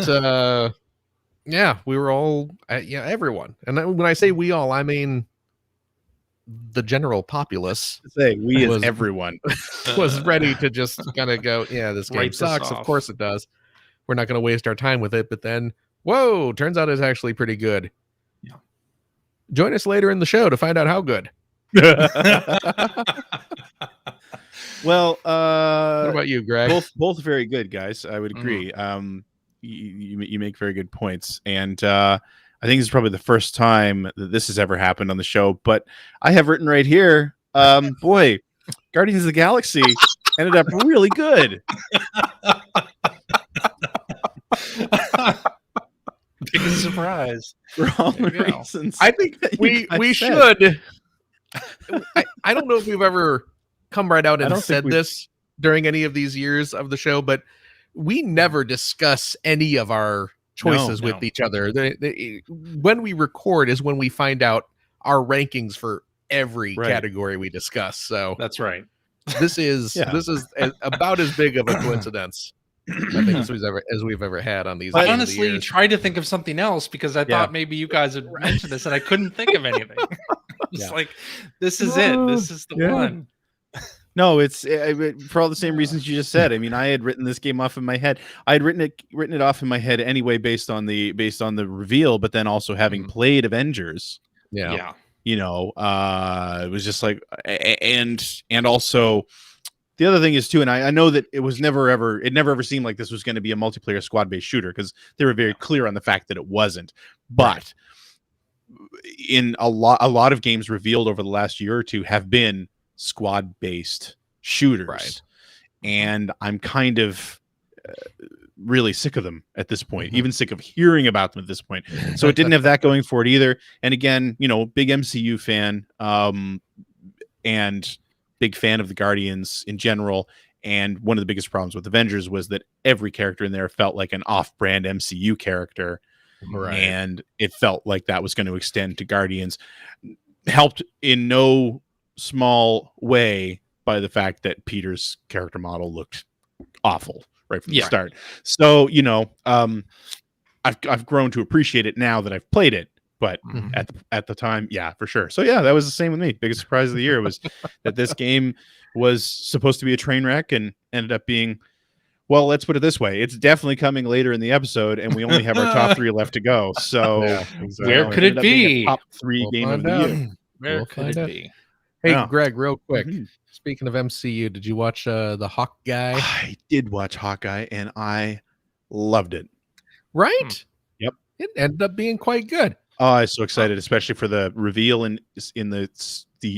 we were all everyone, and when I say we all, I mean the general populace. We as everyone was ready to just kind of go, this game sucks. Of course it does. We're not going to waste our time with it. But then, whoa, turns out it's actually pretty good. Yeah. Join us later in the show to find out how good. Well, what about you, Greg? Both very good, guys. I would agree. You make very good points, and I think this is probably the first time that this has ever happened on the show. But I have written right here, Guardians of the Galaxy ended up really good. Biggest surprise. For all There the you go. reasons. I think that we you guys said. should. I don't know if we've ever come right out I and don't think said this during any of these years of the show, but we never discuss any of our choices with No. each other. When we record is when we find out our rankings for every Right. category we discuss. So That's right. this is Yeah. about as big of a coincidence, I think, as we've ever had on these. But I Game of the honestly Years. tried to think of something else because I Yeah. thought maybe you guys would mention this, and I couldn't think of anything. It's Yeah. like, this is it. This is the Yeah. one. No, it's for all the same reasons you just said. I mean, I had written this game off in my head. I had written it off in my head anyway, based on the reveal, but then also having played Avengers. Yeah. You know, it was just like, and also the other thing is too, and I know that it never ever seemed like this was going to be a multiplayer squad based shooter, because they were very clear on the fact that it wasn't. But in a lot of games revealed over the last year or two have been squad based shooters, Right. and I'm kind of really sick of them at this point, even sick of hearing about them at this point. So it didn't have that going for it either. And again, you know, big MCU fan, and big fan of the Guardians in general. And one of the biggest problems with Avengers was that every character in there felt like an off-brand MCU character. Right. And it felt like that was going to extend to Guardians. Helped in no small way by the fact that Peter's character model looked awful right from the start. So, you know, I've grown to appreciate it now that I've played it, but at the time, yeah, for sure. So yeah, that was the same with me. Biggest surprise of the year was that this game was supposed to be a train wreck and ended up being, well, let's put it this way. It's definitely coming later in the episode, and we only have our top 3 left to go. So Yeah, exactly. Where could it be? Top 3 game of the year. Where We'll could find it out. be? Hey, Yeah. Greg, real quick. Speaking of MCU, did you watch the Hawk guy? I did watch Hawkeye, and I loved it. Right? Yep. It ended up being quite good. Oh, I was so excited, especially for the reveal in the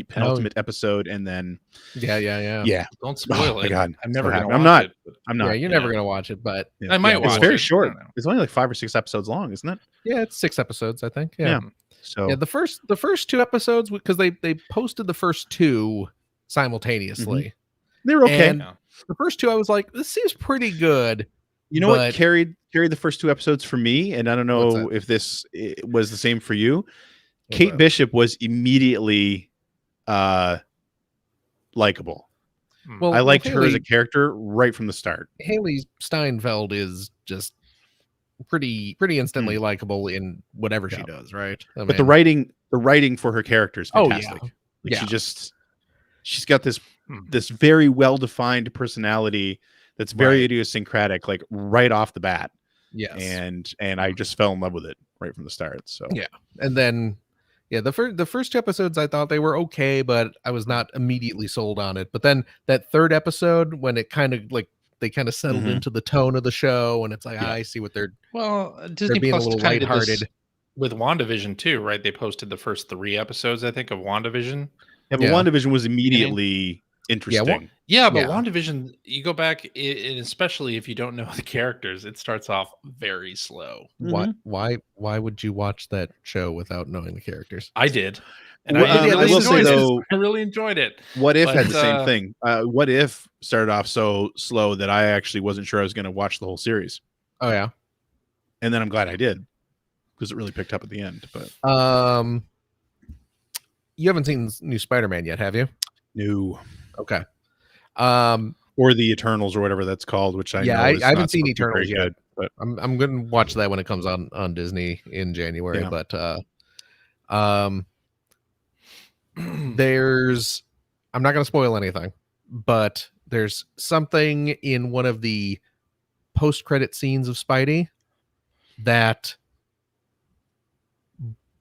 penultimate episode, and then Yeah. Don't spoil my it. God, I'm never so going to happy. watch it. I'm not. Yeah, you're never gonna watch it, but I might It's watch very it. short. I don't know. It's only like 5 or 6 episodes long, isn't it? yeah, it's 6 episodes, I think. Yeah. Yeah. So Yeah, the first 2 episodes, because they posted the first 2 simultaneously. they were okay. And the first 2, I was like, this seems pretty good. You know what carried the first 2 episodes for me, and I don't What's know that? if this was the same for you. What's Kate that? Bishop was immediately likable. Well, I liked her as a Haley, character right from the start. Haley Steinfeld is just pretty instantly likable in whatever she does, right? But the writing for her character is Oh, yeah. fantastic. Like Yeah. she's got this very well defined personality that's very Right. idiosyncratic, like right off the bat. Yes. And I just fell in love with it right from the start. So Yeah. And then the first 2 episodes, I thought they were okay, but I was not immediately sold on it. But then that 3rd episode, when it kind of like they kind of settled into the tone of the show, and it's like, I see what they're Well, Disney being a Plus little kind of did this lighthearted. with WandaVision too, right? They posted the first 3 episodes, I think, of WandaVision. yeah, but Yeah. WandaVision was immediately interesting. Yeah, but Yeah. WandaVision, you go back, and especially if you don't know the characters, it starts off very slow. Why would you watch that show without knowing the characters? I did. And Well, I, I really will say, enjoyed though- it. I really enjoyed it. What If had But, the same thing. What If started off so slow that I actually wasn't sure I was going to watch the whole series. Oh yeah. And then I'm glad I did, because it really picked up at the end. But You haven't seen new Spider-Man yet, have you? no. Okay. Or the Eternals or whatever that's called, which I know I is haven't not seen supposed to be very Eternals yet. good, but I'm gonna watch that when it comes on Disney in January. Yeah. But there's I'm not gonna spoil anything, but there's something in one of the post-credit scenes of Spidey that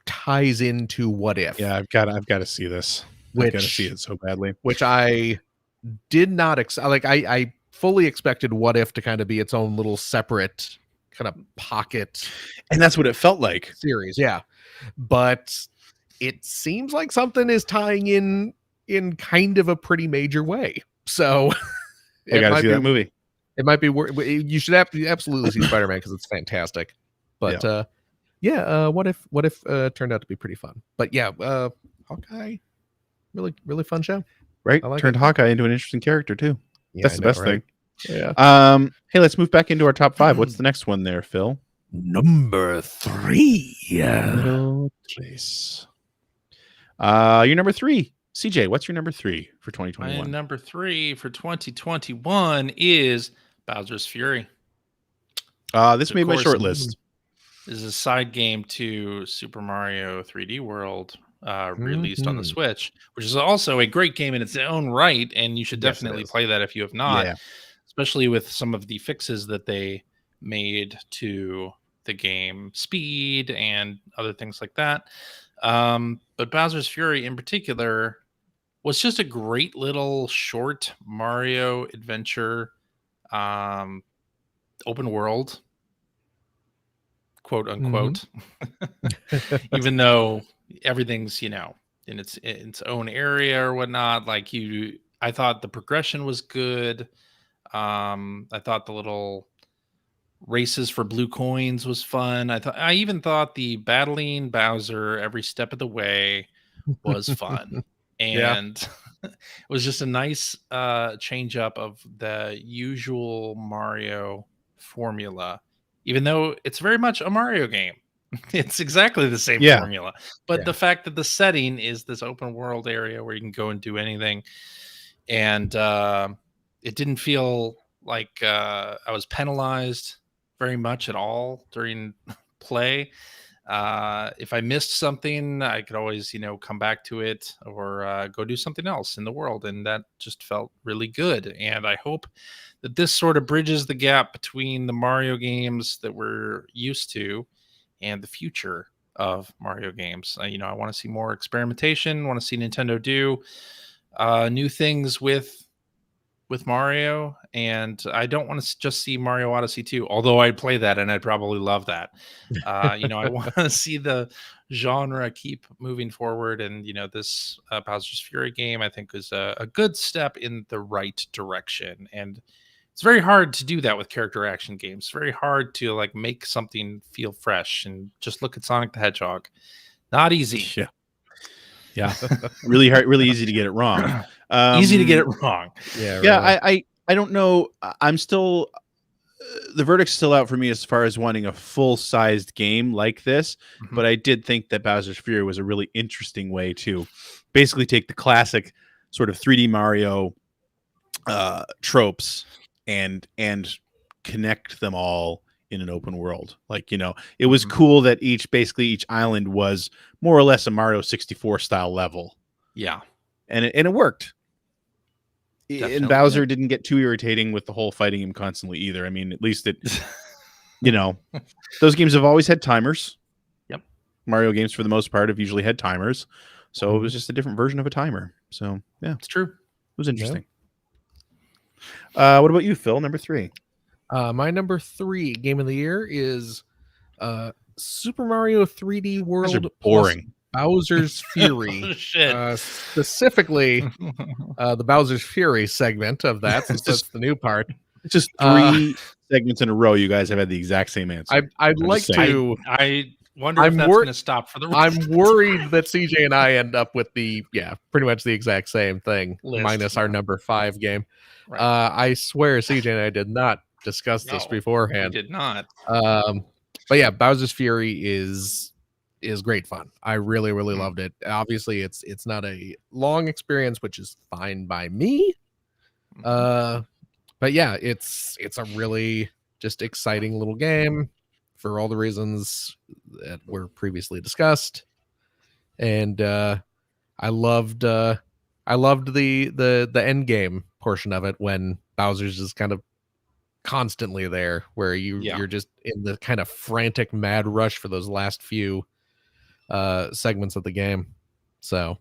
ties into What If. yeah, I've got to see this. I've got to see it so badly. Which I did not I fully expected What If to kind of be its own little separate kind of pocket And that's what it felt like. series, yeah. But it seems like something is tying in kind of a pretty major way. So I got to see that movie. It might be you should absolutely see Spider-Man because it's fantastic. But yeah, what if turned out to be pretty fun. But yeah, Hawkeye, really fun show. Right? I like Turned it. Hawkeye into an interesting character too. Yeah, That's I the know, best right? thing. Yeah. Hey, let's move back into our top 5. What's the next one there, Phil? Number 3. Little Trace. Your number 3. CJ, what's your number 3 for My 2021? number 3 for 2021 is Bowser's Fury. This Of made my course, short list. This is a side game to Super Mario 3D World, released on the Switch, which is also a great game in its own right, and you should Yes, it definitely is. play that if you have not, Yeah. especially with some of the fixes that they made to the game speed and other things like that. But Bowser's Fury in particular was just a great little short Mario adventure, open world, quote unquote. Even though everything's in its own area or whatnot, I thought the progression was good. I thought the little races for blue coins was fun. I even thought the battling Bowser every step of the way was fun. Yeah. And it was just a nice change up of the usual Mario formula, even though it's very much a Mario game. It's exactly the same Yeah. formula, but the fact that the setting is this open world area where you can go and do anything, and it didn't feel like I was penalized very much at all during play. If I missed something, I could always, come back to it or go do something else in the world. And that just felt really good. And I hope that this sort of bridges the gap between the Mario games that we're used to and the future of Mario games. I want to see more experimentation, want to see Nintendo do new things with Mario, and I don't want to just see Mario Odyssey 2, although I'd play that and I'd probably love that. I want to see the genre keep moving forward, and this Bowser's Fury game I think is a good step in the right direction. And it's very hard to do that with character action games. Very hard to make something feel fresh. And just look at Sonic the Hedgehog. Not easy. Yeah. Really hard, really easy to get it wrong. Easy to get it wrong. Yeah. Really. I don't know. I'm still the verdict's still out for me as far as wanting a full-sized game like this, but I did think that Bowser's Fury was a really interesting way to basically take the classic sort of 3D Mario tropes and connect them all in an open world. It was cool that each island was more or less a Mario 64 style level. Yeah. And it worked. Definitely. And Bowser didn't get too irritating with the whole fighting him constantly either. I mean, at least it, those games have always had timers. Yep. Mario games, for the most part, have usually had timers. So it was just a different version of a timer. So, yeah. It's true. It was interesting. Yeah. What about you, Phil? Number 3. My number 3 game of the year is Super Mario 3D World boring. Bowser's Fury. Oh, shit. Specifically, the Bowser's Fury segment of that, since that's the new part. It's just 3 segments in a row. You guys have had the exact same answer. I'd like to. I wonder if that's going to stop for the rest. I'm worried that CJ and I end up with pretty much the exact same thing, minus our number 5 game. Right. I swear CJ and I did not discuss this beforehand. We did not. But yeah, Bowser's Fury is great fun. I really loved it. Obviously, it's not a long experience, which is fine by me. But yeah, it's a really just exciting little game for all the reasons that were previously discussed. And I loved the end game portion of it when Bowser's just kind of constantly there, where you're just in the kind of frantic mad rush for those last few segments of the game. So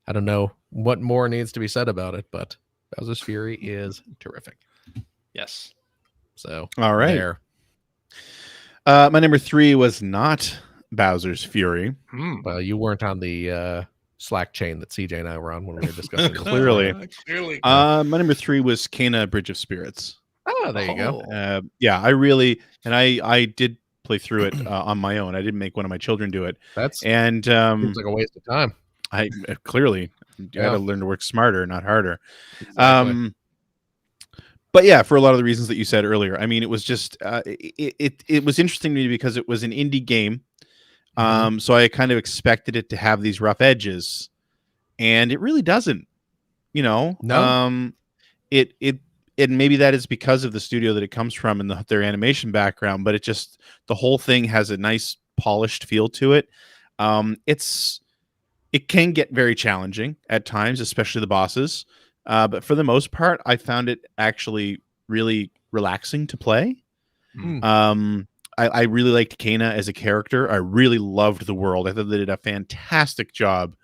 I don't know what more needs to be said about it, but Bowser's Fury is terrific. Yes. So all right. there. My number 3 was not Bowser's Fury. Well, you weren't on the Slack chain that CJ and I were on when we were discussing. Clearly. My number 3 was Kena Bridge of Spirits. Oh, there you go. Yeah, I really, and I did play through it on my own. I didn't make one of my children do it, That's and seems like a waste of time. I clearly you got to learn to work smarter, not harder. Exactly. But yeah, for a lot of the reasons that you said earlier, I mean, it was just it was interesting to me because it was an indie game. So I kind of expected it to have these rough edges, and it really doesn't. You know, No. It and maybe that is because of the studio that it comes from and their animation background, but it just the whole thing has a nice polished feel to it. It can get very challenging at times, especially the bosses. But for the most part, I found it actually really relaxing to play. I really liked Kana as a character. I really loved the world. I thought they did a fantastic job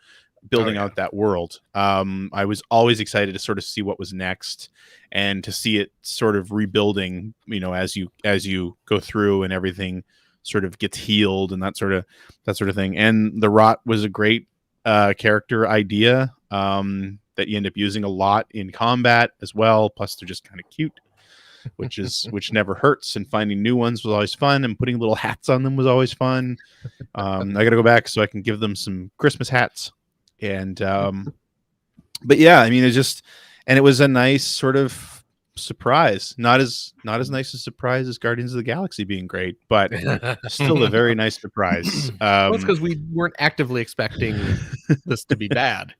building out that world. I was always excited to sort of see what was next and to see it sort of rebuilding, you know, as you go through and everything sort of gets healed and that sort of thing. And the rot was a great character idea that you end up using a lot in combat as well. Plus they're just kind of cute, which never hurts, and finding new ones was always fun, and putting little hats on them was always fun. I gotta go back so I can give them some Christmas hats. And but yeah, I mean, it was a nice sort of surprise. Not as nice a surprise as Guardians of the Galaxy being great, but still a very nice surprise. Well, it's because we weren't actively expecting this to be bad.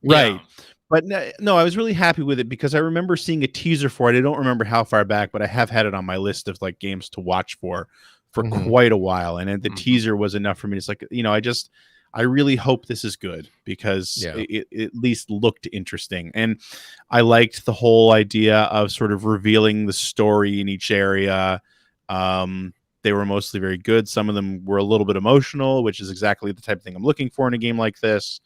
Right. Yeah. But no, I was really happy with it because I remember seeing a teaser for it. I don't remember how far back, but I have had it on my list of like games to watch for quite a while. And the teaser was enough for me. It's like, you know, I really hope this is good because it at least looked interesting. And I liked the whole idea of sort of revealing the story in each area. They were mostly very good. Some of them were a little bit emotional, which is exactly the type of thing I'm looking for in a game like this.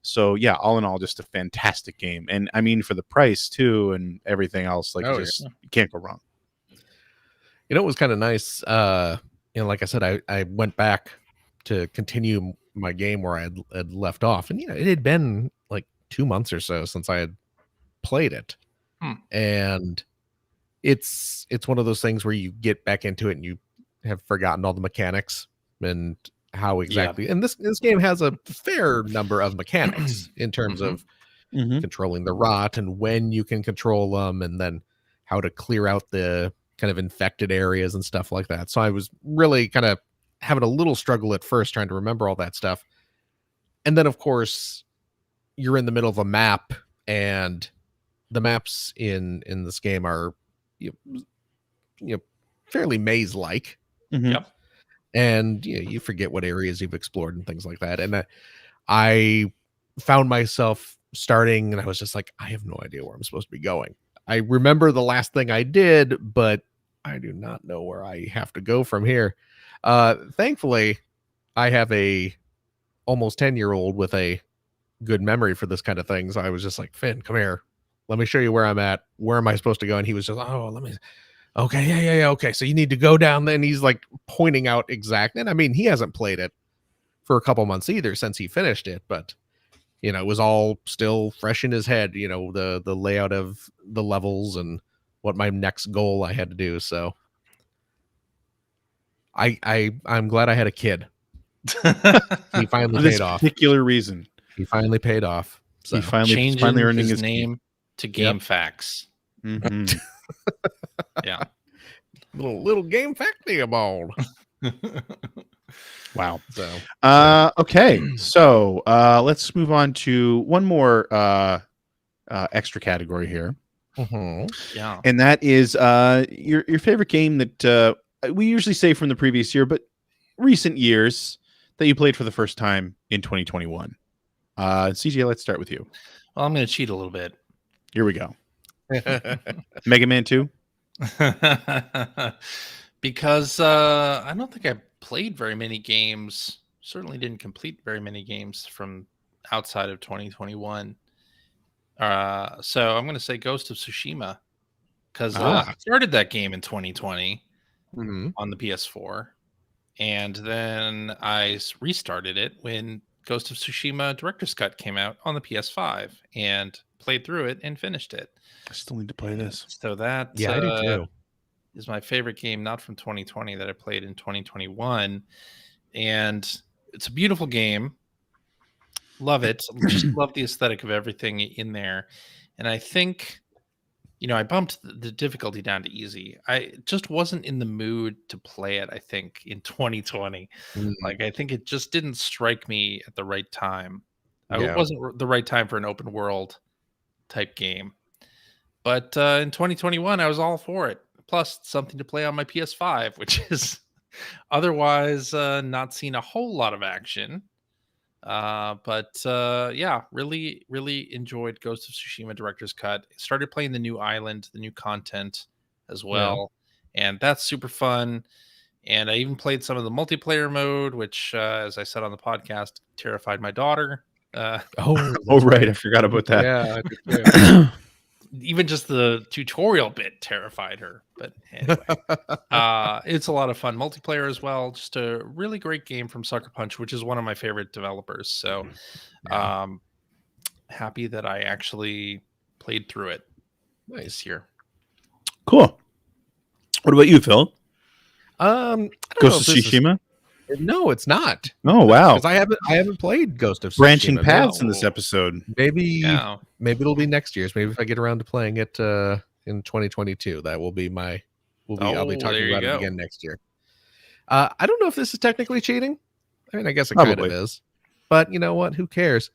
So yeah, all in all, just a fantastic game. And I mean, for the price too and everything else, like you can't go wrong. You know, it was kind of nice. You know, like I said, I went back to continue my game where I had left off, and you know, it had been like 2 months or so since I had played it. And it's one of those things where you get back into it and you have forgotten all the mechanics and how exactly. And this game has a fair number of mechanics in terms of controlling the rot and when you can control them, and then how to clear out the kind of infected areas and stuff like that. So I was really kind of having a little struggle at first trying to remember all that stuff. And then of course you're in the middle of a map, and the maps in this game are you know fairly maze like. Yep. And you know, you forget what areas you've explored and things like that. And I found myself starting, and I was just like, I have no idea where I'm supposed to be going. I remember the last thing I did, but I do not know where I have to go from here. Thankfully, I have a almost 10-year-old with a good memory for this kind of thing. So I was just like, Finn, come here. Let me show you where I'm at. Where am I supposed to go? And he was just, okay, yeah. Okay, so you need to go down there. And he's like pointing out exactly. And I mean, he hasn't played it for a couple months either since he finished it, but you know, it was all still fresh in his head, you know, the layout of the levels and what my next goal I had to do. So I'm glad I had a kid. He finally paid off. Particular reason. He finally paid off. So He finally earning his name to Game Facts. Yeah. Little game fact Theobald. Wow. So okay. So let's move on to one more extra category here. Yeah. And that is your favorite game that we usually say from the previous year, but recent years that you played for the first time in 2021. CJ, let's start with you. Well, I'm going to cheat a little bit. Here we go. Mega Man 2? Because I don't think I played very many games. Certainly didn't complete very many games from outside of 2021. So I'm going to say Ghost of Tsushima, because I started that game in 2020 on the PS4, and then I restarted it when Ghost of Tsushima Director's Cut came out on the PS5 and played through it and finished it. I still need to play this. So that I do too. is my favorite game, not from 2020, that I played in 2021. And it's a beautiful game. Love it. Just love the aesthetic of everything in there. And I think, I bumped the difficulty down to easy. I just wasn't in the mood to play it, I think, in 2020. Like, I think it just didn't strike me at the right time. It Yeah. wasn't the right time for an open world type game. But in 2021, I was all for it. Plus, something to play on my PS5, which is otherwise not seen a whole lot of action. But yeah, really, really enjoyed Ghost of Tsushima Director's Cut. Started playing the new island, the new content as well. And that's super fun. And I even played some of the multiplayer mode, which, as I said on the podcast, terrified my daughter. Oh, Oh, right. I forgot about that. Yeah, I did too. Even just the tutorial bit terrified her. But anyway, it's a lot of fun. Multiplayer as well. Just a really great game from Sucker Punch, which is one of my favorite developers. So happy that I actually played through it this year. Cool. What about you, Phil? I don't know Ghost if of this is- Tsushima? No, it's not. Oh, wow. Because I haven't played Ghost of Tsushima. Branching paths No. in this episode. Maybe Yeah. maybe it'll be next year's. Maybe if I get around to playing it in 2022, that will be my. I'll be Oh, talking there you about go. it again next year. I don't know if this is technically cheating. I mean, I guess it kind of Probably. is. But you know what? Who cares?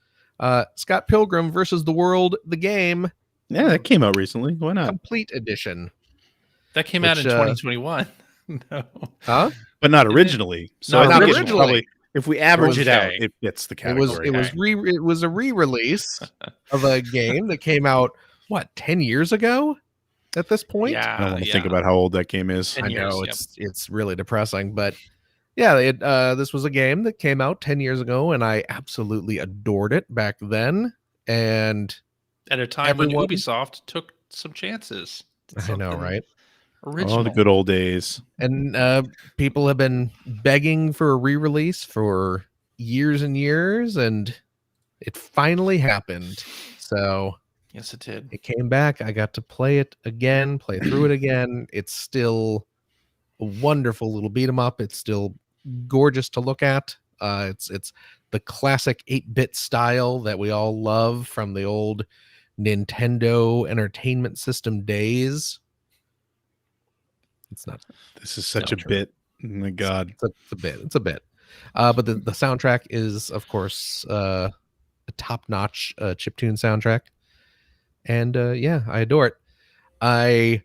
Scott Pilgrim versus the World, the game, Yeah, that came out recently. Why not? complete edition. That came out in Which, 2021. No. Huh? But not originally. So Not I think it's originally. probably, if we average it out, Okay. it fits the It was category. it was a re-release of a game that came out 10 years ago at this point. Yeah. I don't want to think about how old that game is. 10 I years, know yep. it's really depressing, but yeah, this was a game that came out 10 years ago, and I absolutely adored it back then. And At a time when everyone- Ubisoft took some chances. Did I know, something right? Original. Oh, the good old days. And people have been begging for a re-release for years and years, and it finally happened. So Yes, it did. it came back. I got to play it again, play through it again. It's still a wonderful little beat 'em up. It's still gorgeous to look at. It's the classic 8-bit style that we all love from the old Nintendo Entertainment System days. It's not. This is such No, a true. bit. Oh my God. It's a bit. It's a bit. But the soundtrack is, of course, a top-notch chiptune soundtrack. And yeah, I adore it. I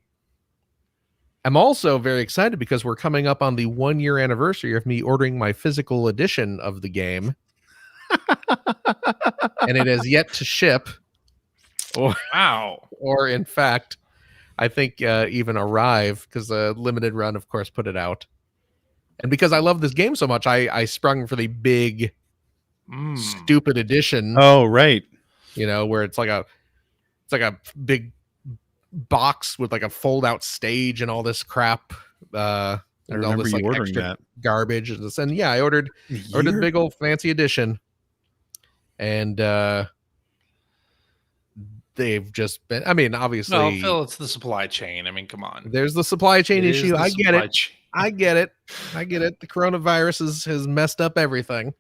am also very excited because we're coming up on the 1-year anniversary of me ordering my physical edition of the game. And it has yet to ship. Wow. Or in fact, I think even arrive, because a limited run, of course, put it out. And because I love this game so much, I sprung for the big, stupid edition. Oh, right. Where it's like a big box with like a fold out stage and all this crap. I And all remember this you like ordering extra that. garbage. And yeah, I ordered the big old fancy edition. And they've just been, I mean, obviously, No, Phil, it's the supply chain. I mean, come on. there's the supply chain It is issue. the I get supply it. chain. I get it. The coronavirus has messed up everything.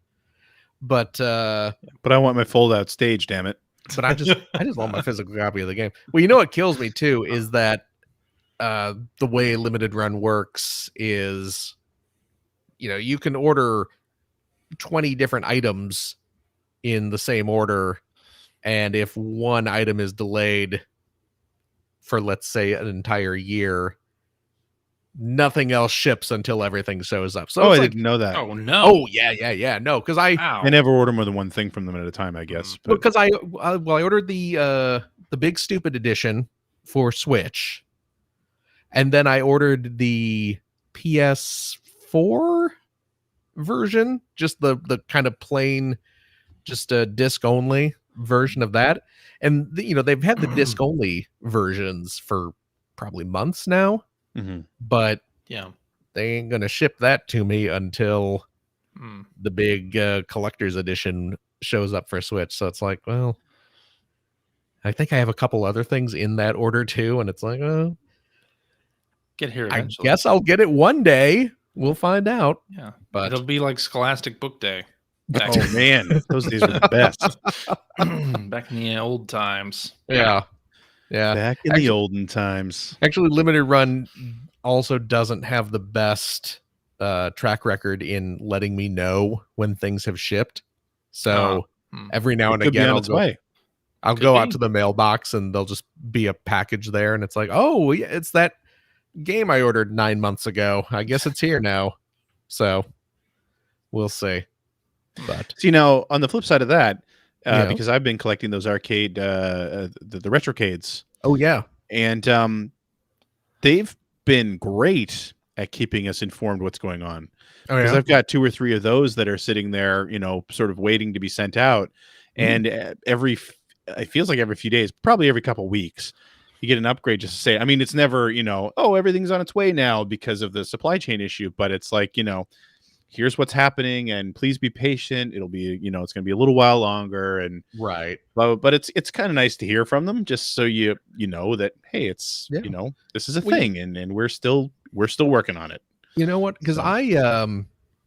But But I want my fold out stage, damn it. I just want my physical copy of the game. Well, you know what kills me too is that the way limited run works is, you can order 20 different items in the same order, and if one item is delayed for, let's say, an entire year, nothing else ships until everything shows up. So Oh, I it's like, didn't know that. Oh, no. oh yeah, no, because I Wow. I never order more than one thing from them at a time, I guess. But because I ordered the big stupid edition for Switch, and then I ordered the PS4 version, just the kind of plain, just a disc only version of that. And they've had the disc only versions for probably months now, Mhm. but Yeah. they ain't gonna ship that to me until Mm. the big collector's edition shows up for Switch. So it's like, well, I think I have a couple other things in that order too, and it's like, get here I eventually. guess I'll get it one day. We'll find out. Yeah, But it'll be like Scholastic Book Day. Back, Oh man, those days were the best. back in the old times. yeah. Back in the olden times. Actually, Limited Run also doesn't have the best track record in letting me know when things have shipped. So every now and Could be again, on its way. I'll Could go be. out to the mailbox and there'll just be a package there, and it's like, oh, yeah, it's that game I ordered 9 months ago. I guess it's here now. So we'll see. But So, you know, on the flip side of that, Yeah. because I've been collecting those arcade, the retrocades, oh yeah, and they've been great at keeping us informed what's going on. oh Because yeah, I've got 2 or 3 of those that are sitting there, you know, sort of waiting to be sent out. And it feels like every few days, probably every couple weeks, you get an upgrade just to say, I mean, it's never, you know, oh, everything's on its way now because of the supply chain issue, but it's like, you know, here's what's happening and please be patient. It'll be, you know, it's going to be a little while longer. And right. but it's kind of nice to hear from them just so you know that, hey, it's, Yeah. you know, this is a Well, thing and we're still working on it. You know what? Because So.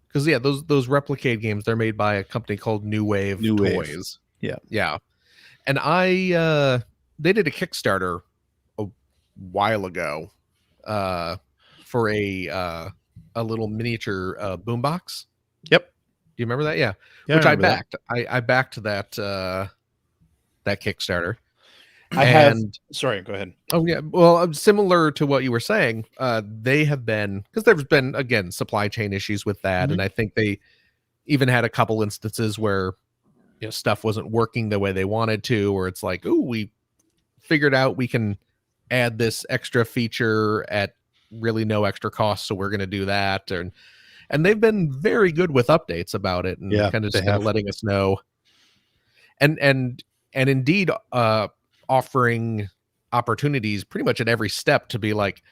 because those Replicade games, they're made by a company called New Wave Toys. Yeah, and they did a Kickstarter a while ago, for a little miniature boombox. Yep. Do you remember that? Yeah, Yeah, which I remember that. backed. I backed that Kickstarter. Sorry, go ahead. Oh yeah, well, similar to what you were saying, they have been, because there's been again supply chain issues with that, and I think they even had a couple instances where, you know, stuff wasn't working the way they wanted to, or it's like, oh, we figured out we can add this extra feature at really no extra cost, so we're going to do that, and they've been very good with updates about it and kind of just letting us know, and indeed offering opportunities pretty much at every step to be like,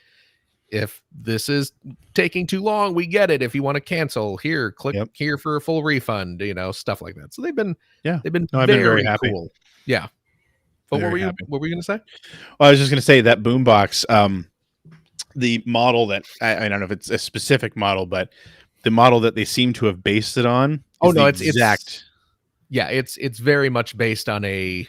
if this is taking too long, we get it. If you want to cancel, here, click here for a full refund, you know, stuff like that. So they've been I've been very happy. Cool. Yeah. But what were you going to say? Well, I was just going to say that boombox, the model that I don't know if it's a specific model, but the model that they seem to have based it on. It's exact. It's very much based on a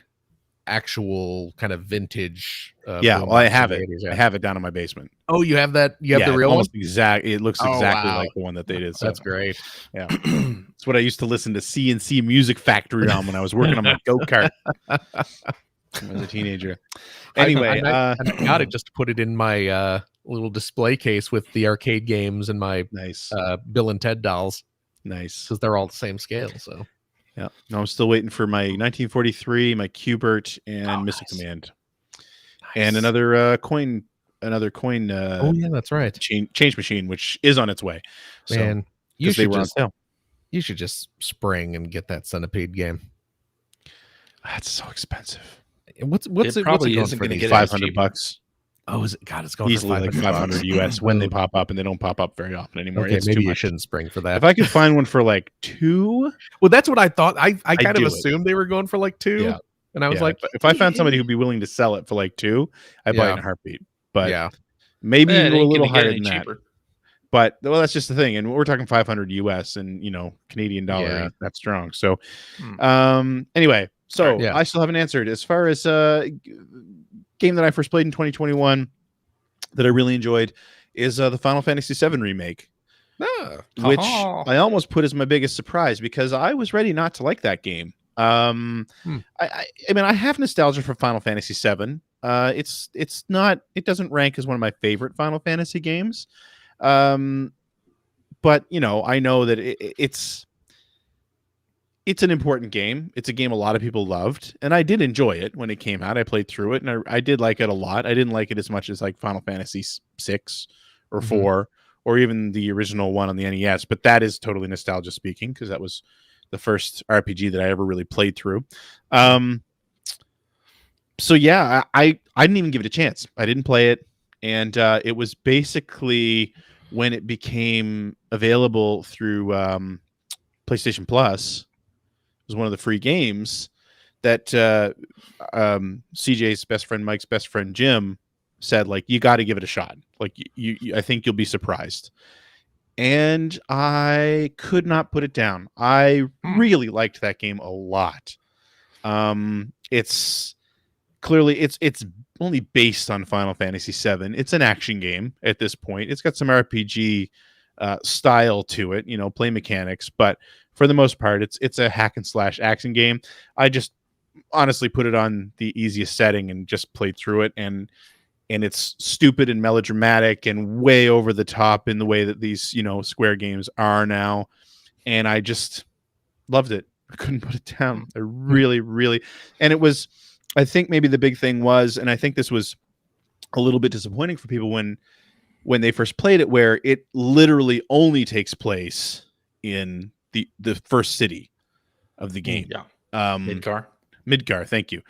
actual kind of vintage. Well, I have it. I have it down in my basement. Oh, you have that? You have the real one? Exact. It looks exactly like the one that they did. So that's great. Yeah, it's what I used to listen to CNC Music Factory on when I was working on my go-kart. I was a teenager. Anyway, I got it just to put it in my little display case with the arcade games and my Bill and Ted dolls. Nice, because they're all the same scale. So yeah, no, I'm still waiting for my 1943, my Q*bert, and Missile Command, and another coin. Oh yeah, that's right. Change machine, which is on its way. So, man, you should just spring and get that Centipede game. That's so expensive. What's it probably going isn't for? going to get $500. Oh, is it? God, it's going easily for like 500 US when they pop up, and they don't pop up very often anymore. Okay, it's maybe too you much. shouldn't spring for that. If I could find one for like 2, well, that's what I thought. I kind of do assumed they were going for like 2, Yeah. and I was like, if I found somebody who'd be willing to sell it for like 2, I'd buy it in a heartbeat. But maybe it go a ain't little gonna get higher any than that. cheaper. But well, that's just the thing, and we're talking 500 US, and you know, Canadian dollar ain't that strong. So, anyway, so I still haven't answered as far as game that I first played in 2021 that I really enjoyed is the Final Fantasy VII remake, which I almost put as my biggest surprise because I was ready not to like that game. I mean, I have nostalgia for Final Fantasy VII. It's not, it doesn't rank as one of my favorite Final Fantasy games. But you know, I know that it's an important game. It's a game a lot of people loved, and I did enjoy it when it came out. I played through it, and I did like it a lot. I didn't like it as much as like Final Fantasy 6 or 4 or even the original one on the NES, but that is totally nostalgia speaking because that was the first RPG that I ever really played through. So yeah, I didn't even give it a chance. I didn't play it, and it was basically when it became available through PlayStation Plus. Was one of the free games that CJ's best friend Mike's best friend Jim said like, you got to give it a shot. Like I think you'll be surprised. And I could not put it down. I really liked that game a lot. It's clearly it's only based on Final Fantasy VII. It's an action game at this point. It's got some RPG style to it, play mechanics, but for the most part, it's a hack and slash action game. I just honestly put it on the easiest setting and just played through it, and it's stupid and melodramatic and way over the top in the way that these Square games are now, and I just loved it. I couldn't put it down. I really, and it was, I think maybe the big thing was, and I think this was a little bit disappointing for people when they first played it, where it literally only takes place in the first city of the game. Yeah. Midgar, thank you.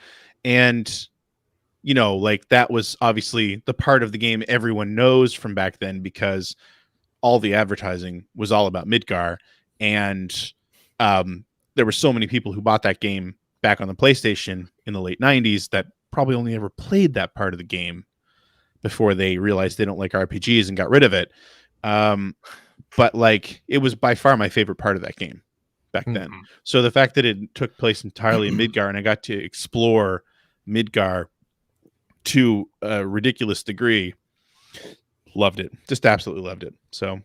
And like that was obviously the part of the game everyone knows from back then, because all the advertising was all about Midgar. And there were so many people who bought that game back on the PlayStation in the late 90s that probably only ever played that part of the game before they realized they don't like RPGs and got rid of it. But like, it was by far my favorite part of that game back then. So the fact that it took place entirely in Midgar, and I got to explore Midgar to a ridiculous degree, loved it. Just absolutely loved it. So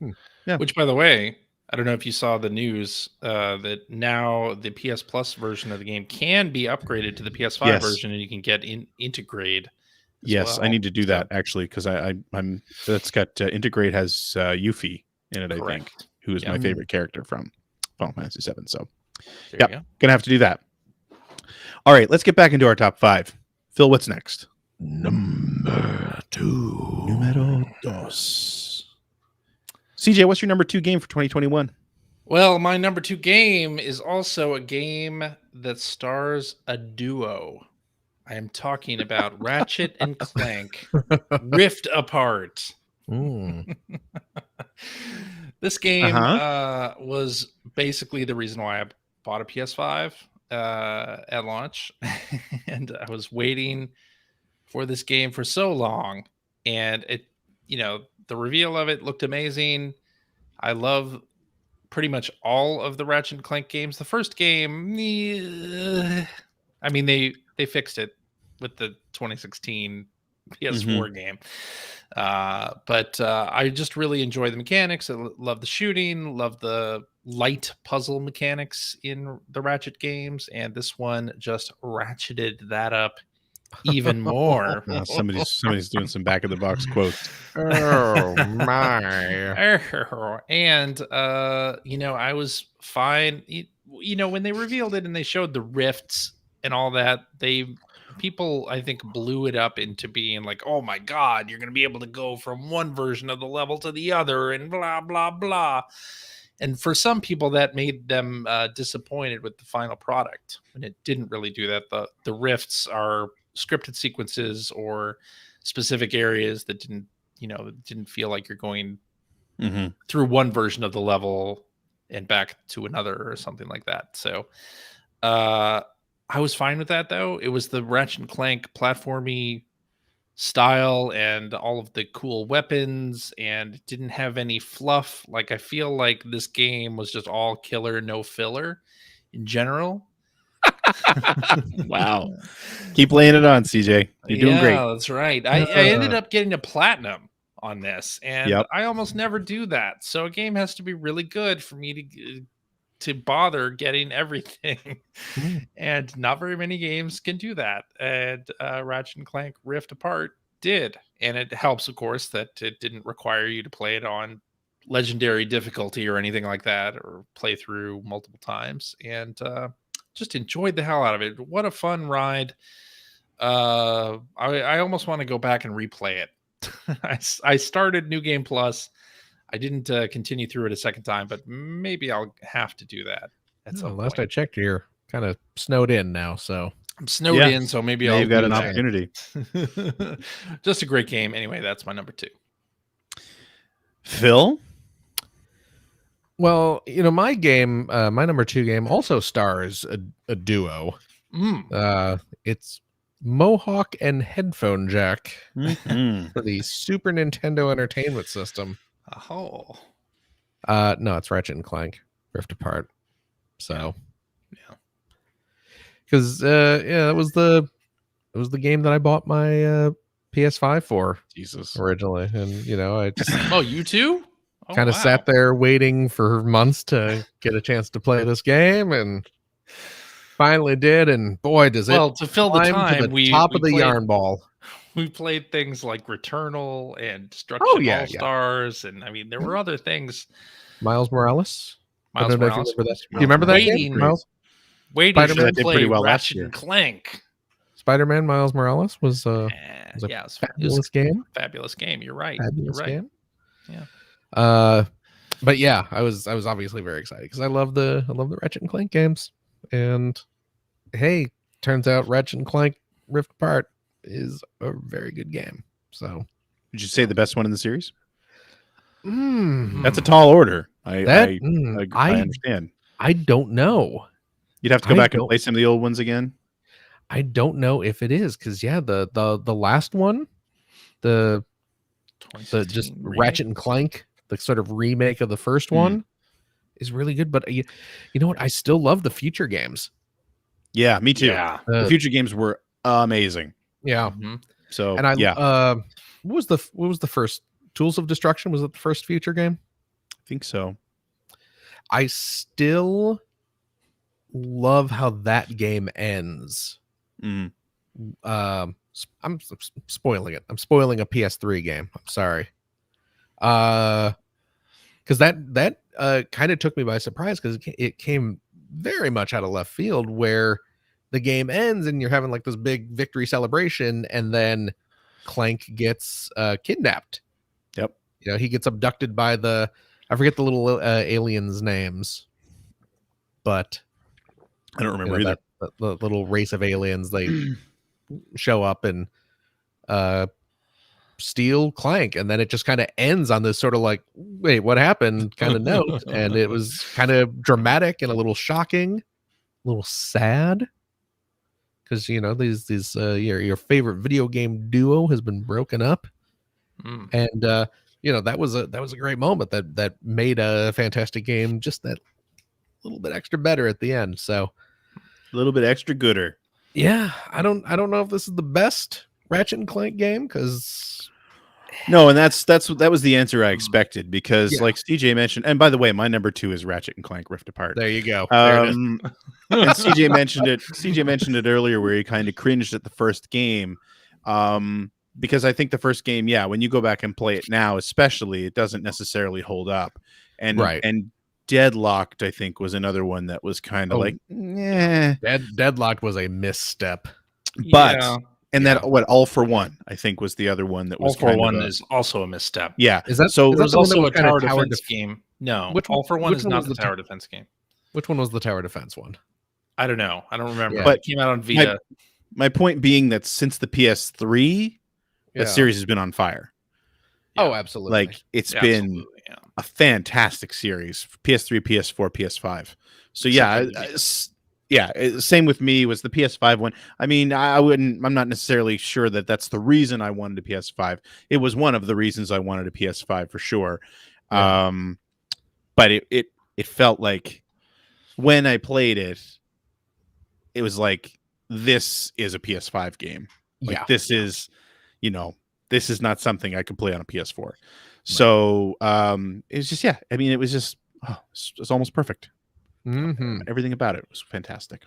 yeah. Which, by the way, I don't know if you saw the news that now the PS Plus version of the game can be upgraded to the PS5 version, and you can get Integrate. Yes, I need to do that actually, because I'm that's got Integrate has Yuffie in it. Correct. I think, who is my favorite character from Final Fantasy VII. So yeah, gonna have to do that. All right, let's get back into our top 5. Phil, what's next? Number 2. Numero dos. CJ, what's your number 2 game for 2021? Well, my number 2 game is also a game that stars a duo. I am talking about Ratchet and Clank Rift Apart. This game was basically the reason why I bought a PS5 at launch. And I was waiting for this game for so long. And it, the reveal of it looked amazing. I love pretty much all of the Ratchet and Clank games. The first game, I mean, they fixed it with the 2016 PS4 game. But I just really enjoy the mechanics. I love the shooting, love the light puzzle mechanics in the Ratchet games. And this one just ratcheted that up even more. Somebody's doing some back of the box quotes. Oh my. And I was fine. When they revealed it and they showed the rifts and all that, people I think blew it up into being like, oh my god, you're gonna be able to go from one version of the level to the other and blah blah blah. And for some people that made them disappointed with the final product, and it didn't really do that. The rifts are scripted sequences or specific areas that didn't feel like you're going through one version of the level and back to another or something like that. So I was fine with that, though. It was the Ratchet and Clank platformy style and all of the cool weapons, and it didn't have any fluff. Like, I feel like this game was just all killer, no filler in general. Wow. Keep laying it on, CJ. You're doing great. That's right. I ended up getting a platinum on this, and I almost never do that. So a game has to be really good for me to bother getting everything. And not very many games can do that. And Ratchet and Clank Rift Apart did. And it helps, of course, that it didn't require you to play it on legendary difficulty or anything like that, or play through multiple times. And just enjoyed the hell out of it. What a fun ride. I almost want to go back and replay it. I started New Game Plus. I didn't continue through it a second time, but maybe I'll have to do that at some last point. I checked, you're kind of snowed in now, so I'm snowed in, so maybe I'll you've got an opportunity. Just a great game. Anyway, that's my number 2. Phil? Well, my game, my number 2 game also stars a duo. It's Mohawk and headphone jack Mhm. for the Super Nintendo Entertainment System. Oh. No, it's Ratchet and Clank Rift Apart. So, Yeah. because it was the game that I bought my PS5 for Jesus. originally, and I just Oh, you too? Oh, kind of wow. sat there waiting for months to get a chance to play this game, and finally did. And boy, does it Well, to fill the climb time, to the top of the played, yarn ball. We played things like Returnal and Destruction Oh, yeah, All Stars, and I mean, there were other things. Miles Morales. I Miles don't know if you Morales. remember that. Miles Do you remember that Morales. game, Miles? Waiting Spider-Man to did play pretty well last Ratchet year. and Clank. Spider-Man Miles Morales was a Yeah, was a it was fabulous game. fabulous game. You're right. Fabulous You're right. game. Yeah. But yeah, I was obviously very excited because I love the Ratchet and Clank games. And hey, turns out Ratchet and Clank Rift Apart is a very good game. So Would you say the best one in the series? mm, That's a tall order. I I understand. I don't know. You'd have to go I back and don't- play some of the old ones again. I don't know if it is because the last one, the just 2016 remake? Ratchet and Clank, the sort of remake of the first one, is really good. But you know what? I still love the future games. Yeah, me too. Yeah. The future games were amazing. Yeah. Mhm. So And yeah, what was the first Tools of Destruction? Was it the first future game? I think so. I still love how that game ends. Mm. I'm spoiling it. I'm spoiling a PS3 game. I'm sorry. Because that kind of took me by surprise because it came very much out of left field where the game ends and you're having like this big victory celebration and then Clank gets kidnapped. Yep. He gets abducted by I forget the little aliens' names, but I don't remember either. the little race of aliens, they show up and steal Clank, and then it just kind of ends on this sort of like, wait, what happened kind of note. And it was kind of dramatic and a little shocking, a little sad, because these your favorite video game duo has been broken up. And that was a great moment that made a fantastic game just that little bit extra better at the end. So A little bit extra gooder. yeah, I don't know if this is the best Ratchet and Clank game because No, and that was the answer I expected because, like CJ mentioned, and by the way, my number 2 is Ratchet and Clank Rift Apart. there you go. There it is. And CJ mentioned it. CJ mentioned it earlier, where he kind of cringed at the first game, because I think the first game, when you go back and play it now, especially, it doesn't necessarily hold up. And Right. and Deadlocked, I think, was another one that was kind of like, Deadlocked was a misstep. but. Yeah. And that All for One, I think, was the other one that was All for One is also a misstep. Yeah. Is that so? is There was the one that also a was kinda tower tower defense game. No, Which All for One which is one not was the the tower defense game. Which one was the tower defense one? I don't know. I don't remember. Yeah. But it came out on Vita. My point being that since the PS3, that series has been on fire. Oh, absolutely. Like it's been Absolutely, a fantastic series. PS3, PS4, PS5. So same with me was the PS5 one. I mean, I'm not necessarily sure that that's the reason I wanted a PS5. It was one of the reasons I wanted a PS5 for sure. Yeah. But it felt like when I played it, it was like, this is a PS5 game. Like this is not something I could play on a PS4. So it was just I mean, it was just it's almost perfect. Mm-hmm. Everything about it was fantastic.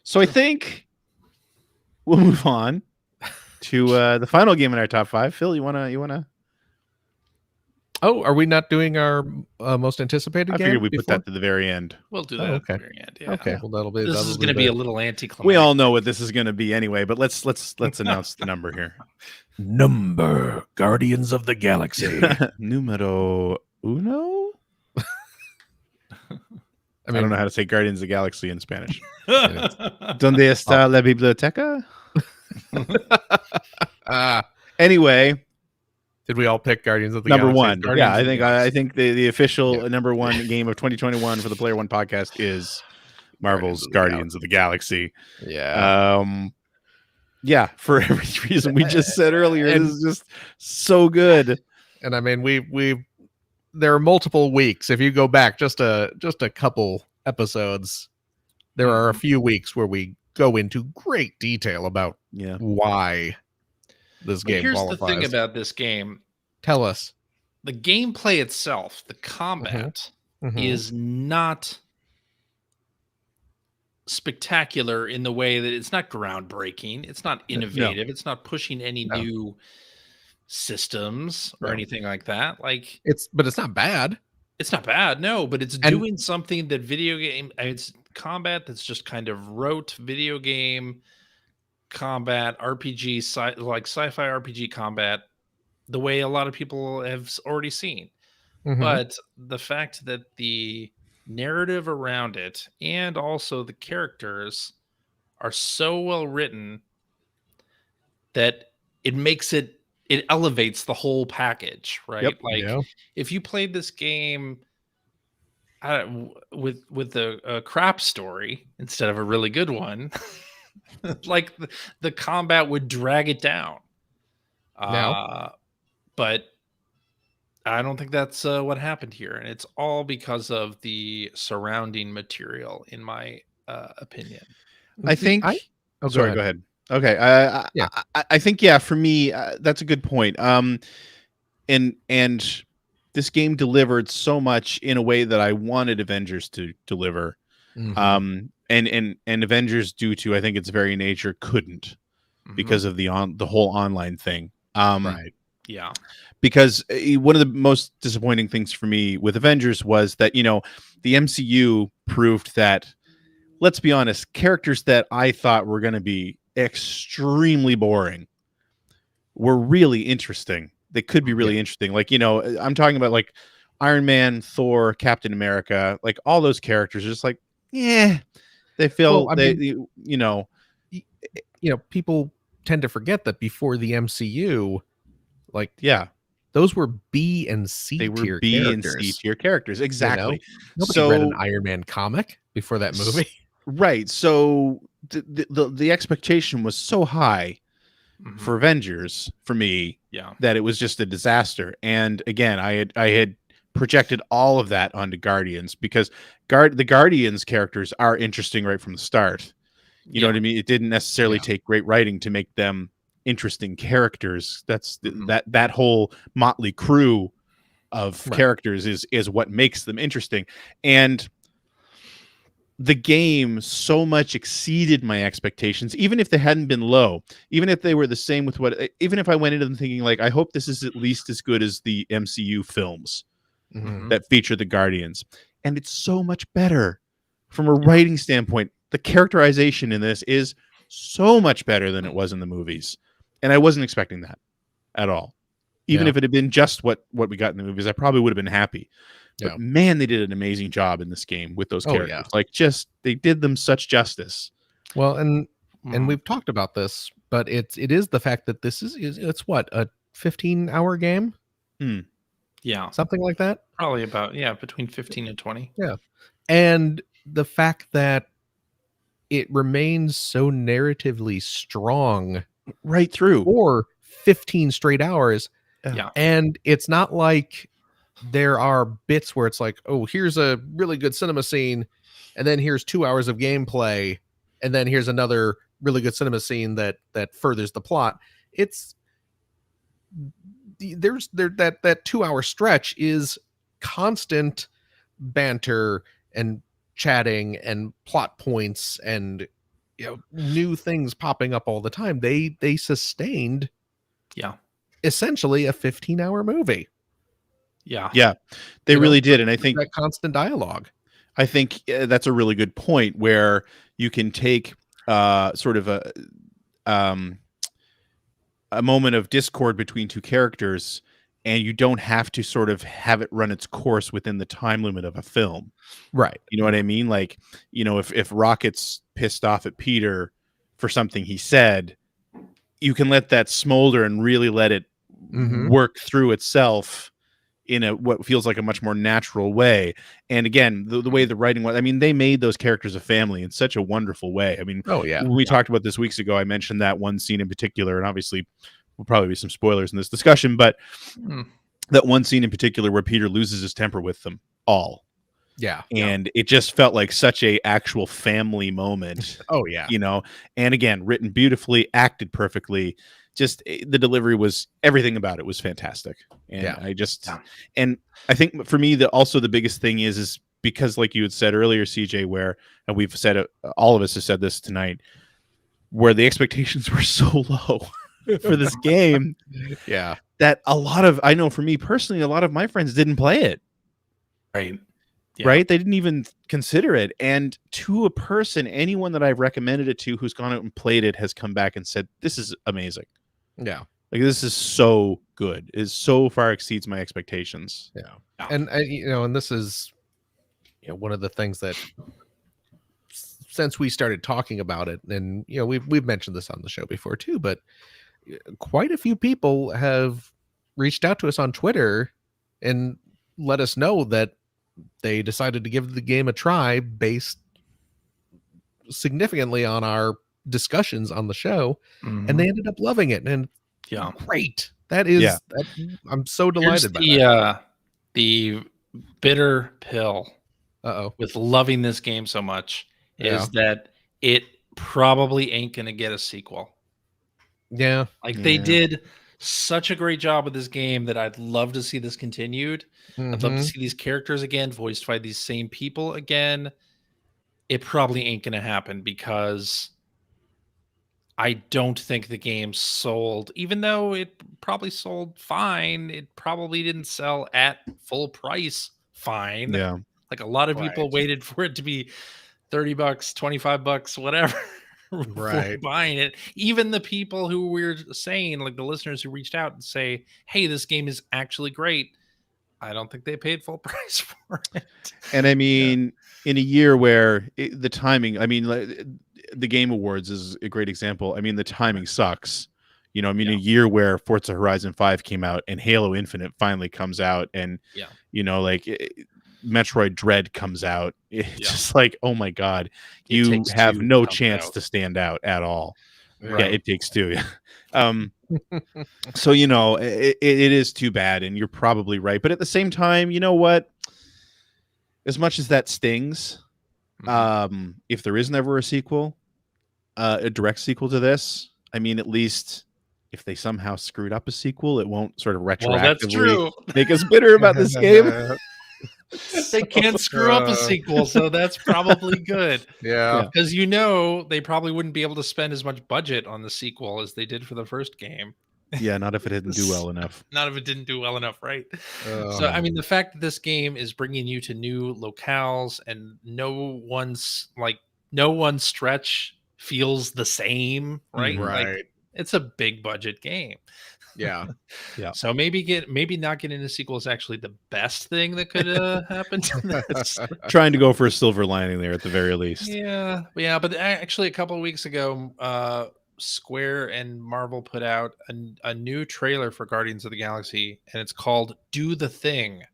So I think we'll move on to the final game in our top 5. Phil, you wanna? Oh, are we not doing our most anticipated I game? figured we put before? that to the very end. We'll do Oh, that okay. at the very end. Yeah. Okay, well that'll be. This is going to be a little anticlimactic. We all know what this is going to be anyway, but let's announce the number here. Number Guardians of the Galaxy. Numero uno. I don't know how to say Guardians of the Galaxy in Spanish. ¿Dónde está la biblioteca? Anyway, did we all pick Guardians of the number Galaxy? one? Yeah, I think the official number one game of 2021 for the Player One podcast is Marvel's Guardians of the Galaxy. Yeah. Yeah, for every reason we just said earlier. And- This is just so good. And I mean, there are multiple weeks. If you go back just a couple episodes, there are a few weeks where we go into great detail about Yeah. why this But game here's qualifies. the thing about this game. Tell us. The gameplay itself, the combat, is not spectacular in the way that it's not groundbreaking. It's not innovative. It's not pushing any new systems or anything like that. Like but it's not bad. It's not bad, no, but it's doing something that video game. It's combat that's just kind of rote video game combat, RPG, like sci-fi RPG combat, the way a lot of people have already seen. But the fact that the narrative around it and also the characters are so well written that it elevates the whole package, right? Yep. Like if you played this game with a crap story instead of a really good one, like the combat would drag it down. But I don't think that's what happened here, and it's all because of the surrounding material, in my opinion. I think. Sorry, go ahead. Okay. I think for me, that's a good point. And this game delivered so much in a way that I wanted Avengers to deliver. And Avengers, due to I think its very nature, couldn't because of the whole online thing. Right. Yeah. Because one of the most disappointing things for me with Avengers was that, the MCU proved that, let's be honest, characters that I thought were going to be extremely boring were really interesting. They could be really interesting. Like, I'm talking about like Iron Man, Thor, Captain America, like all those characters are just like, they feel, people tend to forget that before the MCU, like, those were B and C tier characters. They were B and C tier characters. Exactly. Nobody read an Iron Man comic before that movie. Right. So the expectation was so high for Avengers for me that it was just a disaster. And again, I had projected all of that onto Guardians because the Guardians characters are interesting right from the start. You know what I mean? It didn't necessarily take great writing to make them interesting characters. That's that whole motley crew of characters is what makes them interesting. And the game so much exceeded my expectations, even if they hadn't been low, even if they were the same with even if I went into them thinking like, I hope this is at least as good as the MCU films that feature the Guardians. And it's so much better from a writing standpoint. The characterization in this is so much better than it was in the movies. And I wasn't expecting that at all. Even if it had been just what we got in the movies, I probably would have been happy. But man, they did an amazing job in this game with those characters. Like, they did them such justice. Well, and we've talked about this, but it is the fact that this it's what, a 15-hour game? Yeah. Something like that? Probably about, between 15 and 20. Yeah. And the fact that it remains so narratively strong right through for 15 straight hours. Yeah. And it's not like there are bits where it's like, oh, here's a really good cinema scene, and then here's 2 hours of gameplay, and then here's another really good cinema scene that furthers the plot. It's that 2 hour stretch is constant banter and chatting and plot points and new things popping up all the time. They sustained essentially a 15-hour movie. Yeah, they really did. And I think that constant dialogue. I think that's a really good point where you can take sort of a moment of discord between two characters, and you don't have to sort of have it run its course within the time limit of a film. Right. You know what I mean? Like, if Rocket's pissed off at Peter for something he said, you can let that smolder and really let it work through itself in a what feels like a much more natural way. And again, the way the writing was, I mean, they made those characters a family in such a wonderful way. I mean, Oh yeah. when we talked about this weeks ago, I mentioned that one scene in particular, and obviously will probably be some spoilers in this discussion, but that one scene in particular where Peter loses his temper with them all. Yeah. And it just felt like such a actual family moment. Oh yeah. You know, and again, written beautifully, acted perfectly. Just the delivery was everything about it was fantastic. And and I think for me, also the biggest thing is because like you had said earlier, CJ, where, and we've said it, all of us have said this tonight, where the expectations were so low for this game. Yeah. That I know for me personally, a lot of my friends didn't play it. Right. Yeah. Right? They didn't even consider it. And to a person, anyone that I've recommended it to who's gone out and played it has come back and said, this is amazing. Yeah. Like, this is so good. It so far exceeds my expectations. Yeah. And and this is one of the things that since we started talking about it, and we've mentioned this on the show before too, but quite a few people have reached out to us on Twitter and let us know that they decided to give the game a try based significantly on our discussions on the show, and they ended up loving it. And great. That is, I'm so delighted by that. The bitter pill Uh-oh. with loving this game so much is that it probably ain't going to get a sequel. Yeah. Like they did such a great job with this game that I'd love to see this continued. I'd love to see these characters again, voiced by these same people again. It probably ain't going to happen because I don't think the game sold, even though it probably sold fine. It probably didn't sell at full price fine. Yeah. Like a lot of people waited for it to be $30, $25, whatever. Right. Buying it. Even the people who we're saying, like the listeners who reached out and say, hey, this game is actually great, I don't think they paid full price for it. And I mean, in a year where the timing, I mean, the Game Awards is a great example. I mean, the timing sucks. A year where Forza Horizon 5 came out and Halo Infinite finally comes out, and Metroid Dread comes out. It's just like, oh my God, you have no chance to stand out at all. Right. Yeah, It Takes Two. So, it is too bad, and you're probably right. But at the same time, you know what? As much as that stings, if there is never a sequel, a direct sequel to this, I mean, at least if they somehow screwed up a sequel, it won't sort of retroactively make us bitter about this game. They can't screw up a sequel, so that's probably good. Yeah. Because they probably wouldn't be able to spend as much budget on the sequel as they did for the first game. Yeah, not if it didn't do well enough. Not if it didn't do well enough, right? So, I mean, the fact that this game is bringing you to new locales and no one stretch feels the same, right? Right. Like, it's a big budget game. Yeah. Yeah. So maybe not getting a sequel is actually the best thing that could happen to this. Trying to go for a silver lining there at the very least. Yeah. But actually, a couple of weeks ago, Square and Marvel put out a new trailer for Guardians of the Galaxy, and it's called "Do the Thing."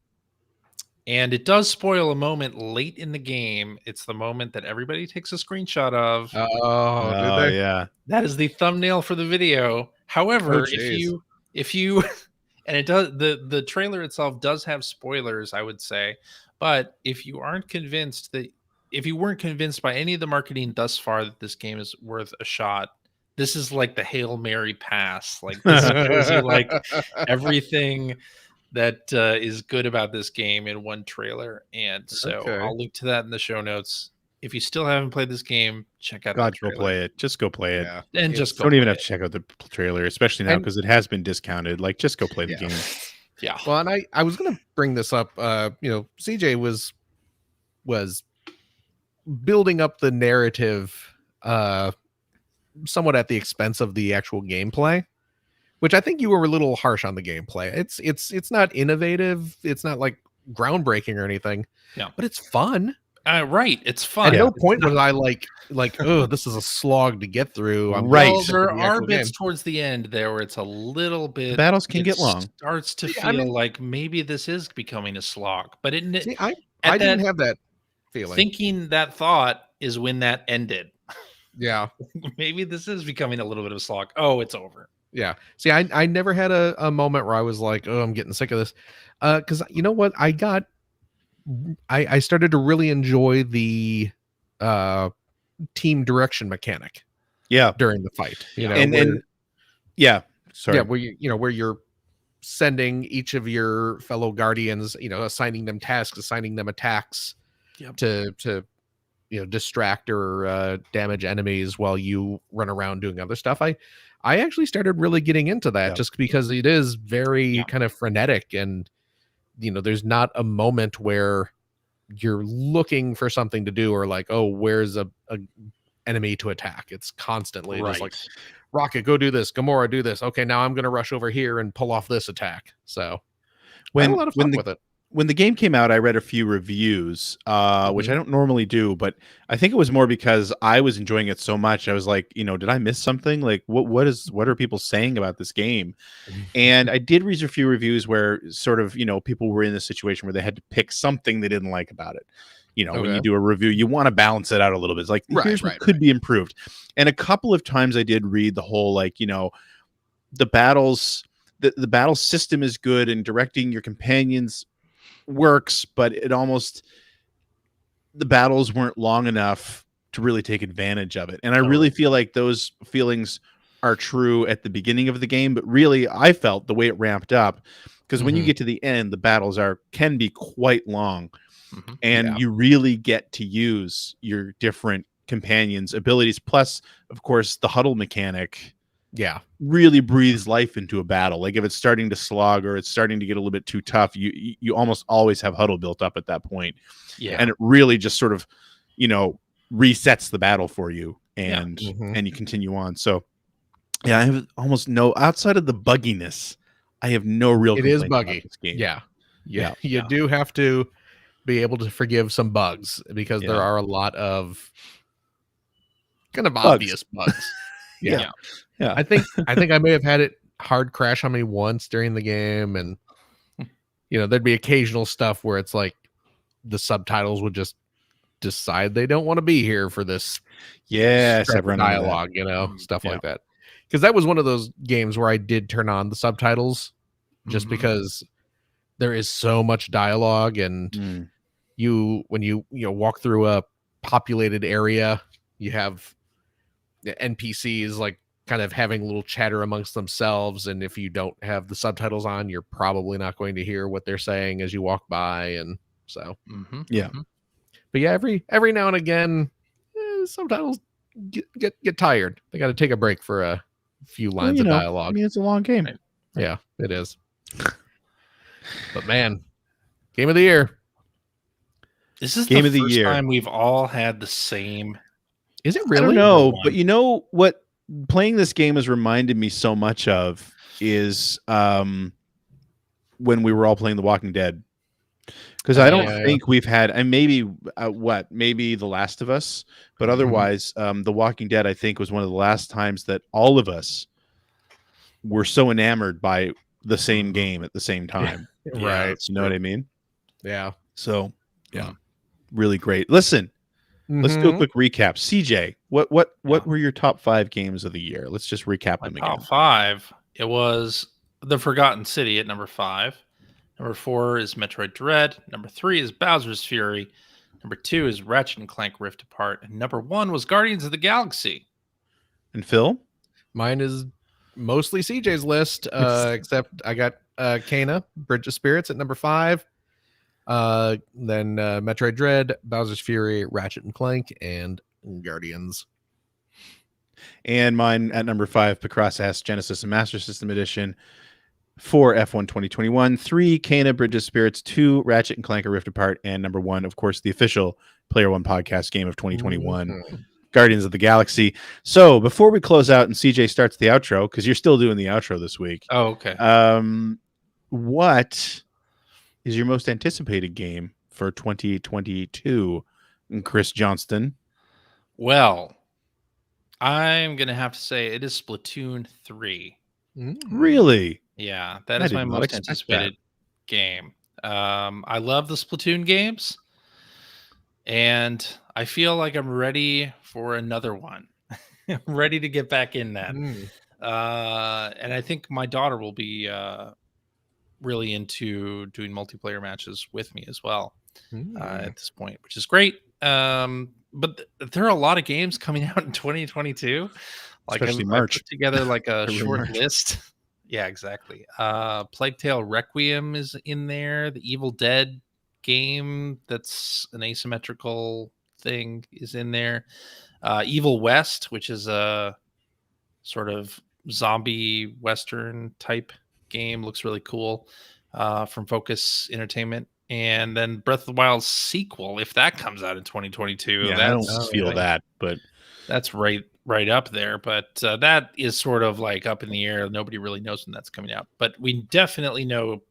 And it does spoil a moment late in the game. It's the moment that everybody takes a screenshot of. Oh, did they? Yeah. That is the thumbnail for the video. However, if you and it does, the trailer itself does have spoilers, I would say, but if you weren't convinced by any of the marketing thus far that this game is worth a shot, this is like the Hail Mary pass. Like, this shows you like everything that is good about this game in one trailer. And so I'll link to that in the show notes. If you still haven't played this game, check out. Go play it. Just go play it. And just don't even have to check out the trailer, especially now because it has been discounted. Like, just go play the game. Yeah. Well, and I was gonna bring this up. CJ was building up the narrative somewhat at the expense of the actual gameplay, which I think you were a little harsh on the gameplay. It's not innovative. It's not like groundbreaking or anything. Yeah. But it's fun. Right. It's fun. At no It's point not- was I like, oh, this is a slog to get through. I'm Right. Well, sick there of the are actual bits game. towards the end there where it's a little bit. battles can It get long. starts to Yeah, feel I mean- like maybe this is becoming a slog. But See, I at didn't that have that feeling. thinking that thought is when that ended. Yeah. Maybe this is becoming a little bit of a slog. Oh, it's over. Yeah. See, I never had a moment where I was like, oh, I'm getting sick of this. Because you know what? I started to really enjoy the team direction mechanic Yeah. during the fight. You know, And yeah. Sorry. yeah, where where you're sending each of your fellow guardians, assigning them tasks, assigning them attacks Yep. to distract or damage enemies while you run around doing other stuff. I actually started really getting into that just because it is very kind of frenetic, and there's not a moment where you're looking for something to do or like, oh, where's a enemy to attack. It's constantly just like, Rocket, go do this. Gamora, do this. Okay, now I'm going to rush over here and pull off this attack. So I had a lot of fun with it. When the game came out, I read a few reviews, which I don't normally do, but I think it was more because I was enjoying it so much. I was like, did I miss something? Like, what are people saying about this game? And I did read a few reviews where sort of, people were in a situation where they had to pick something they didn't like about it. When you do a review, you want to balance it out a little bit. It's like, here's what could be improved. And a couple of times I did read the whole, like, the battles, the battle system is good and directing your companions works, but the battles weren't long enough to really take advantage of it. And I really feel like those feelings are true at the beginning of the game, but really I felt the way it ramped up, because when you get to the end, the battles can be quite long, and you really get to use your different companions' abilities. Plus, of course, the huddle mechanic really breathes life into a battle. Like if it's starting to slog or it's starting to get a little bit too tough, you almost always have huddle built up at that point. And it really just sort of resets the battle for you, and and you continue on. So I have almost no, outside of the bugginess, I have no real It is complaint buggy. about this game. You do have to be able to forgive some bugs, because there are a lot of kind of obvious bugs. I think I may have had it hard crash on me once during the game, and there'd be occasional stuff where it's like the subtitles would just decide they don't want to be here for this dialogue, stuff like that. Because that was one of those games where I did turn on the subtitles just because there is so much dialogue, and when you walk through a populated area, you have the NPCs like kind of having a little chatter amongst themselves, and if you don't have the subtitles on, you're probably not going to hear what they're saying as you walk by. And so but yeah, every now and again, subtitles get tired. They got to take a break for a few lines of dialogue. I mean, it's a long game. Yeah, it is. But man, game of the year. This is game the of the first year. time we've all had the same. Is it really? I don't know, but what playing this game has reminded me so much of is when we were all playing The Walking Dead. Because I don't think we've had, and maybe maybe The Last of Us, but otherwise, The Walking Dead, I think, was one of the last times that all of us were so enamored by the same game at the same time. Right. You know what I mean? Yeah. So, really great. Listen, let's do a quick recap. CJ, what were your top 5 games of the year? Let's just recap them again. Top 5. It was The Forgotten City at number 5. Number 4 is Metroid Dread. Number 3 is Bowser's Fury. Number 2 is Ratchet and Clank Rift Apart. And number 1 was Guardians of the Galaxy. And Phil? Mine is mostly CJ's list, except I got Kena, Bridge of Spirits at number 5. Then Metroid Dread, Bowser's Fury, Ratchet and Clank, and Guardians. And mine at number 5, Picross S Genesis and Master System Edition. 4, F1 2021. 3, Kena, Bridge of Spirits. 2, Ratchet and Clank Rift Apart. And number 1, of course, the official Player One podcast game of 2021, Guardians of the Galaxy. So before we close out and CJ starts the outro, because you're still doing the outro this week. Oh, okay. What is your most anticipated game for 2022, And Chris Johnston. Well, I'm gonna have to say it is Splatoon 3. Really? Yeah, that I is did my not most expect that. anticipated game. I love the Splatoon games, and I feel like I'm ready for another one. I'm ready to get back in that. Mm. And I think my daughter will be really into doing multiplayer matches with me as well Mm. at this point, which is great. But there are a lot of games coming out in 2022. Like Especially I March. put together like a Early short March. list. Yeah, exactly. Plague Tale Requiem is in there. The Evil Dead game that's an asymmetrical thing is in there. Evil West, which is a sort of zombie western type game, looks really cool, from Focus Entertainment. And then Breath of the Wild sequel, if that comes out in 2022, Yeah, I don't Oh, feel yeah. that, but that's right up there. But that is sort of like up in the air. Nobody really knows when that's coming out. But we definitely know,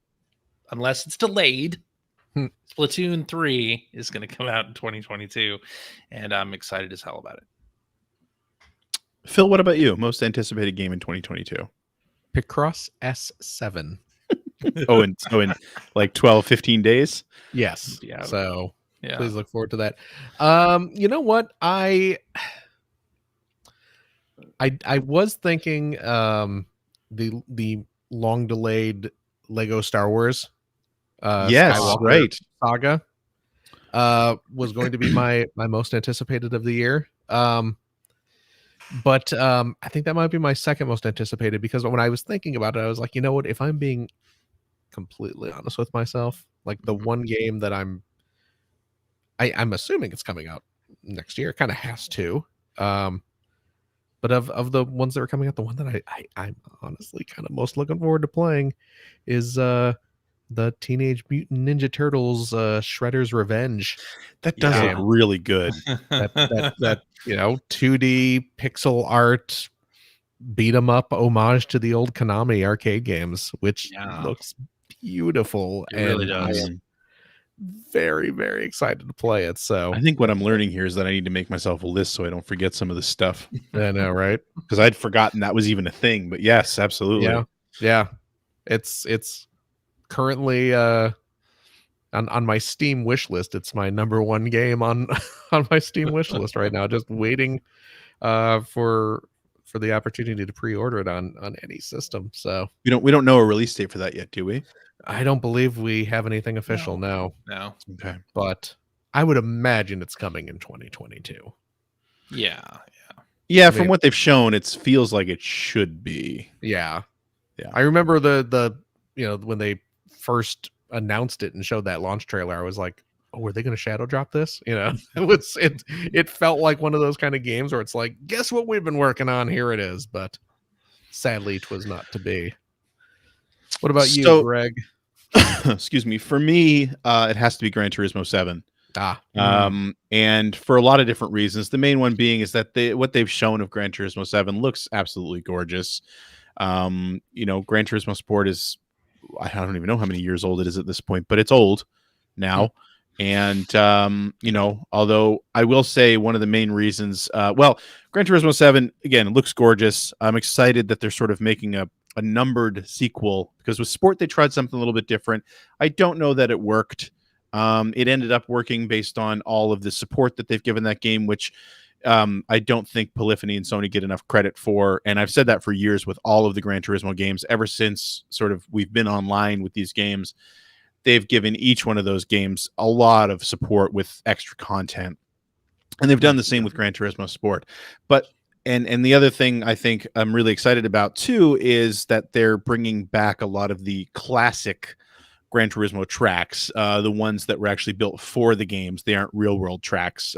unless it's delayed, Hmm. Splatoon 3 is going to come out in 2022, and I'm excited as hell about it. Phil, what about you? Most anticipated game in 2022? Picross S7. Oh, and so in like 12, 15 days? Yes. Yeah. So Yeah. please look forward to that. You know what? I was thinking the long delayed Lego Star Wars Yes, Skywalker right. saga was going to be my most anticipated of the year. But I think that might be my second most anticipated, because when I was thinking about it, I was like, you know what, if I'm being completely honest with myself, like the one game that I'm assuming it's coming out next year, kind of has to. But of the ones that are coming out, the one that I'm honestly kind of most looking forward to playing is the Teenage Mutant Ninja Turtles Shredder's Revenge. That does Yeah. look really good. That 2D pixel art beat 'em up homage to the old Konami arcade games, which Yeah. looks beautiful. It really and I does. am very, very excited to play it. So I think what I'm learning here is that I need to make myself a list so I don't forget some of this stuff, I know, right? because I'd forgotten that was even a thing. But yes, absolutely. Yeah. It's currently on my Steam wish list. It's my number one game on on my Steam wish list right now, just waiting for the opportunity to pre-order it on any system. So We don't know a release date for that yet, do we? I don't believe we have anything official now, No. Okay. but I would imagine it's coming in 2022. Yeah. Yeah, I from mean- what they've shown, it feels like it should be. Yeah. Yeah. I remember the when they first announced it and showed that launch trailer, I was like, oh, were they going to shadow drop this? It felt like one of those kind of games where it's like, guess what we've been working on? Here it is. But sadly, it was not to be. What about you, So- Greg? Excuse me. For me, it has to be Gran Turismo 7. Ah, And for a lot of different reasons. The main one being is that what they've shown of Gran Turismo 7 looks absolutely gorgeous. Gran Turismo Sport is, I don't even know how many years old it is at this point, but it's old now. And although I will say one of the main reasons, Gran Turismo 7 again looks gorgeous. I'm excited that they're sort of making a numbered sequel, because with Sport they tried something a little bit different. I don't know that it worked. It ended up working based on all of the support that they've given that game, which I don't think Polyphony and Sony get enough credit for. And I've said that for years with all of the Gran Turismo games. Ever since sort of we've been online with these games, they've given each one of those games a lot of support with extra content. And they've done the same with Gran Turismo Sport. But and the other thing I think I'm really excited about too is that they're bringing back a lot of the classic Gran Turismo tracks, the ones that were actually built for the games. They aren't real world tracks,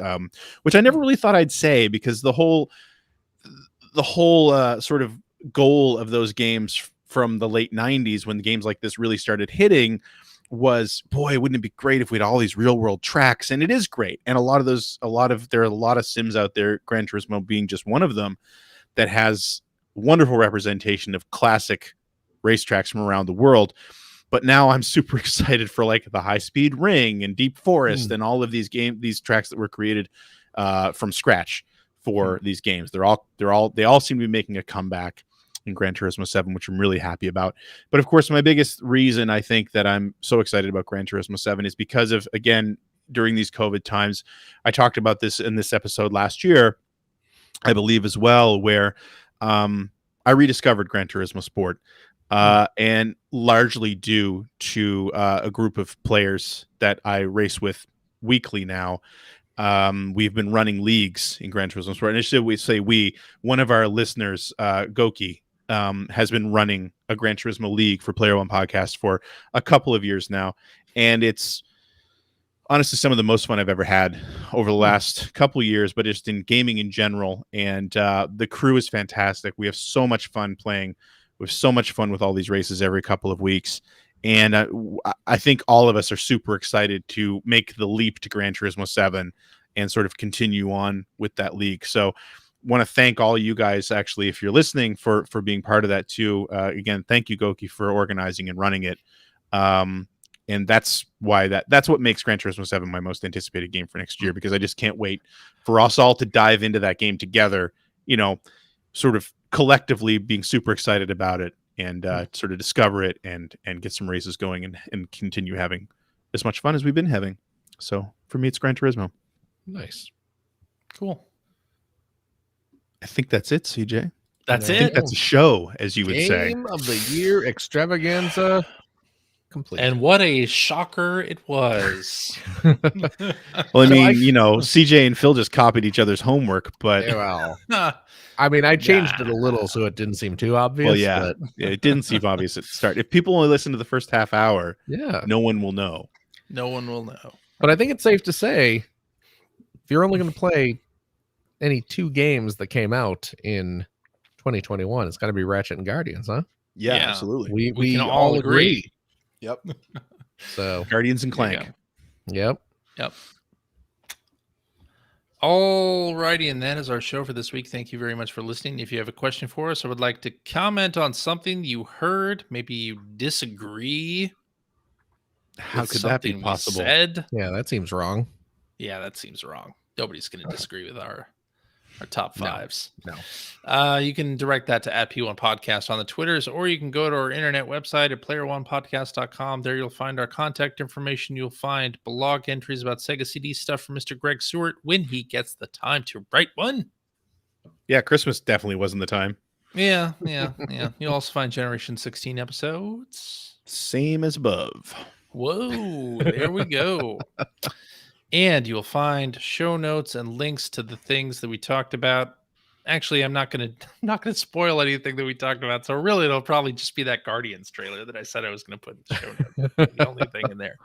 which I never really thought I'd say, because the whole sort of goal of those games from the late 90s, when games like this really started hitting, was, boy, wouldn't it be great if we had all these real world tracks? And it is great. And there are a lot of sims out there, Gran Turismo being just one of them, that has wonderful representation of classic racetracks from around the world. But now I'm super excited for like the High Speed Ring and Deep Forest and all of these tracks that were created from scratch for these games. They all seem to be making a comeback in Gran Turismo 7, which I'm really happy about. But of course, my biggest reason I think that I'm so excited about Gran Turismo 7 is because of, again, during these COVID times, I talked about this in this episode last year, I believe as well, where I rediscovered Gran Turismo Sport, and largely due to a group of players that I race with weekly now. We've been running leagues in Gran Turismo Sport. Initially, one of our listeners, Goki, has been running a Gran Turismo league for Player One Podcast for a couple of years now. And it's honestly some of the most fun I've ever had over the last couple of years, but just in gaming in general. And the crew is fantastic. We have so much fun playing. We have so much fun with all these races every couple of weeks. And I think all of us are super excited to make the leap to Gran Turismo 7 and sort of continue on with that league. So want to thank all you guys, actually, if you're listening, for being part of that too. Again, thank you, Goki, for organizing and running it. And that's why that's what makes Gran Turismo 7 my most anticipated game for next year, because I just can't wait for us all to dive into that game together, sort of collectively being super excited about it and sort of discover it and get some races going and continue having as much fun as we've been having. So for me, it's Gran Turismo. Nice. Cool. I think that's it, CJ. That's I it. think that's a show, as you would say. Game of the Year extravaganza complete. And what a shocker it was. Well, I mean, CJ and Phil just copied each other's homework, but well, I mean, I changed it a little so it didn't seem too obvious. Well, yeah, it didn't seem obvious at the start. If people only listen to the first half hour, no one will know. No one will know. But I think it's safe to say, if you're only going to play any two games that came out in 2021, it's got to be Ratchet and Guardians, huh? Yeah, absolutely. We can all agree. Yep. So Guardians and Clank. Yep. Alrighty, and that is our show for this week. Thank you very much for listening. If you have a question for us or would like to comment on something you heard, maybe you disagree. How could that be possible? Yeah, that seems wrong. Yeah, that seems wrong. Nobody's going to disagree with our top fives. No. You can direct that to @P1 Podcast on the Twitters, or you can go to our internet website at player1podcast.com. There you'll find our contact information. You'll find blog entries about Sega CD stuff from Mr. Greg Seward when he gets the time to write one. Yeah, Christmas definitely wasn't the time. Yeah. You'll also find Generation 16 episodes. Same as above. Whoa, there we go. And you'll find show notes and links to the things that we talked about. Actually, I'm not gonna spoil anything that we talked about. So really, it'll probably just be that Guardians trailer that I said I was gonna put in the show notes. The only thing in there.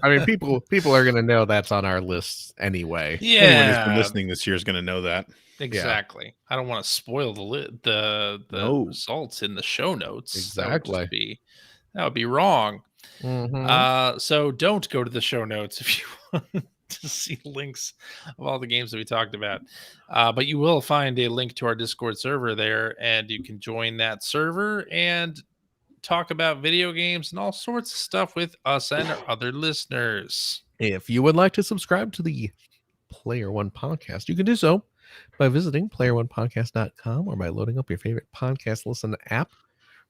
I mean, people are gonna know that's on our list anyway. Yeah, anyone who's been listening this year is gonna know that. Exactly. Yeah. I don't want to spoil the results in the show notes. Exactly. That would be wrong. Mm-hmm. So don't go to the show notes if you want to see links of all the games that we talked about. But you will find a link to our Discord server there, and you can join that server and talk about video games and all sorts of stuff with us and our other listeners. If you would like to subscribe to the Player One Podcast, you can do so by visiting player1podcast.com or by loading up your favorite podcast listen app.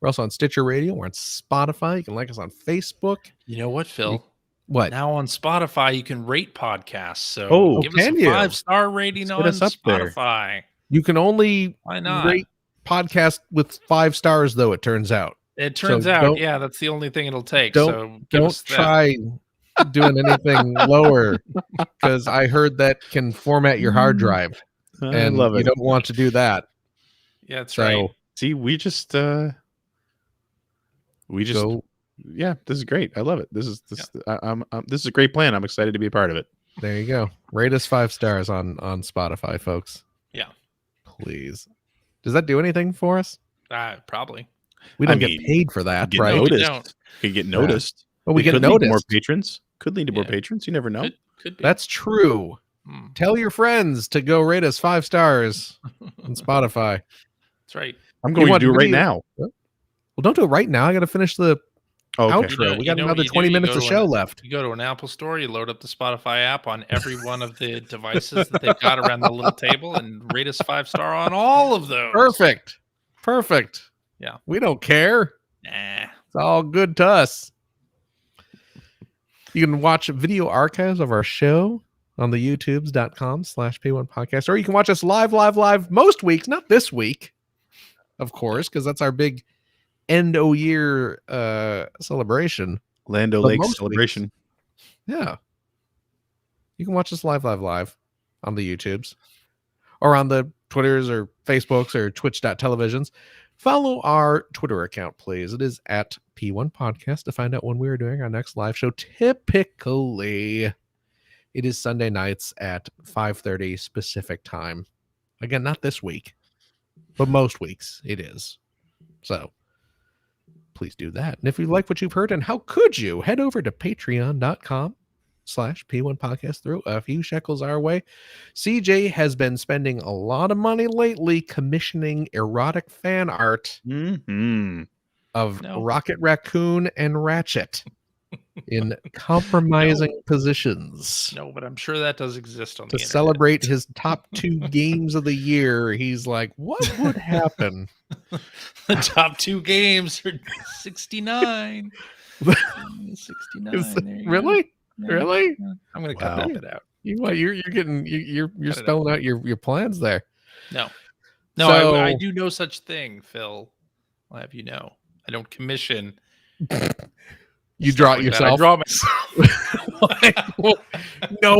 We're also on Stitcher Radio. We're on Spotify. You can like us on Facebook. You know what, Phil? What? Now on Spotify, you can rate podcasts. So give us a 5-star rating on Spotify. There. You can only Why not? Rate podcasts with 5 stars, though, it turns out. It turns out, yeah, that's the only thing it'll take. Don't try doing anything lower, because I heard that can format your hard drive. And you don't want to do that. Yeah, that's right. See, we just go. Yeah, this is great. I love it. This is this is a great plan. I'm excited to be a part of it. There you go. Rate us 5 stars on Spotify, folks. Yeah, please. Does that do anything for us? Probably. We don't get paid for that, right? Could get noticed. Well, we get noticed. More patrons. Could lead to more patrons. You never know. Could be. That's true. Tell your friends to go rate us 5 stars on Spotify. That's right. I'm going to do it right now. Well, don't do it right now. I got to finish the Oh, okay. Outro. We got You know what another you do? 20 You minutes go of to show an- left. You go to an Apple store, you load up the Spotify app on every one of the devices that they've got around the little table, and rate us 5-star on all of those. Perfect. Yeah. We don't care. Nah. It's all good to us. You can watch video archives of our show on the youtubes.com/P1 podcast, or you can watch us live most weeks, not this week, of course, because that's our big end of year celebration. Lando But Lake most celebration. Yeah. You can watch us live on the YouTubes or on the Twitters or Facebooks or Twitch.televisions. Follow our Twitter account, please. It is at P1 Podcast to find out when we are doing our next live show. Typically, it is Sunday nights at 5:30 Pacific time. Again, not this week, but most weeks it is. So please do that. And if you like what you've heard, and how could you, head over to patreon.com/P1 podcast, throw a few shekels our way. CJ has been spending a lot of money lately commissioning erotic fan art Mm-hmm. of No. Rocket Raccoon and Ratchet in compromising positions. No, but I'm sure that does exist on To the internet. celebrate his top 2 games of the year, he's like, what would happen? The top 2 games are 69. 69. There you Really? go. Yeah. Really? I'm going to cut Wow. that bit out. You're getting you're Cut it spelling out your plans there. No, So- I do no such thing, Phil. I'll have you know. I don't commission. You stuff draw it like that. I yourself. draw myself. no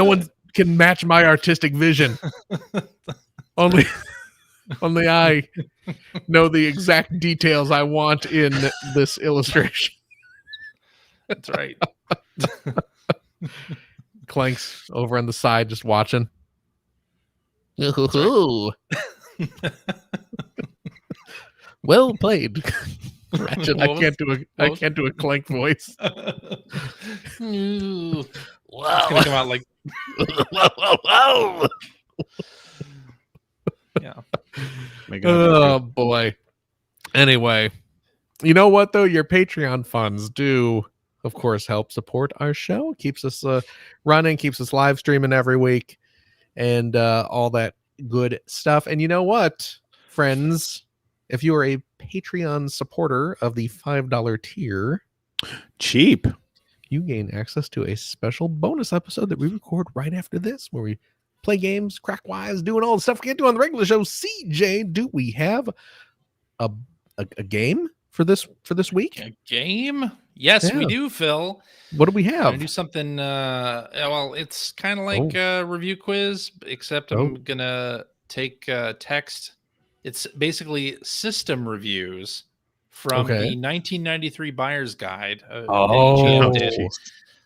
one can match my artistic vision. Only I know the exact details I want in this illustration. That's right. Clank's over on the side just watching. Well played. Ratchet, I can't do a Clank voice. Ooh. Wow. It's gonna come out like Whoa. yeah. My God. Oh boy. Anyway, you know what though? Your Patreon funds do, of course, help support our show. Keeps us running, keeps us live streaming every week, and all that good stuff. And you know what, friends? If you are a Patreon supporter of the $5 tier, Cheap. you gain access to a special bonus episode that we record right after this, where we play games, crack wise, doing all the stuff we can't do on the regular show. CJ, do we have a game for this week? A game? Yes, we Yeah. do, Phil. What do we I'm gonna have? do something. Well, it's kind of like a review quiz, except I'm gonna take text. It's basically system reviews from Okay. the 1993 Buyer's Guide. that Oh, EGM did. jeez.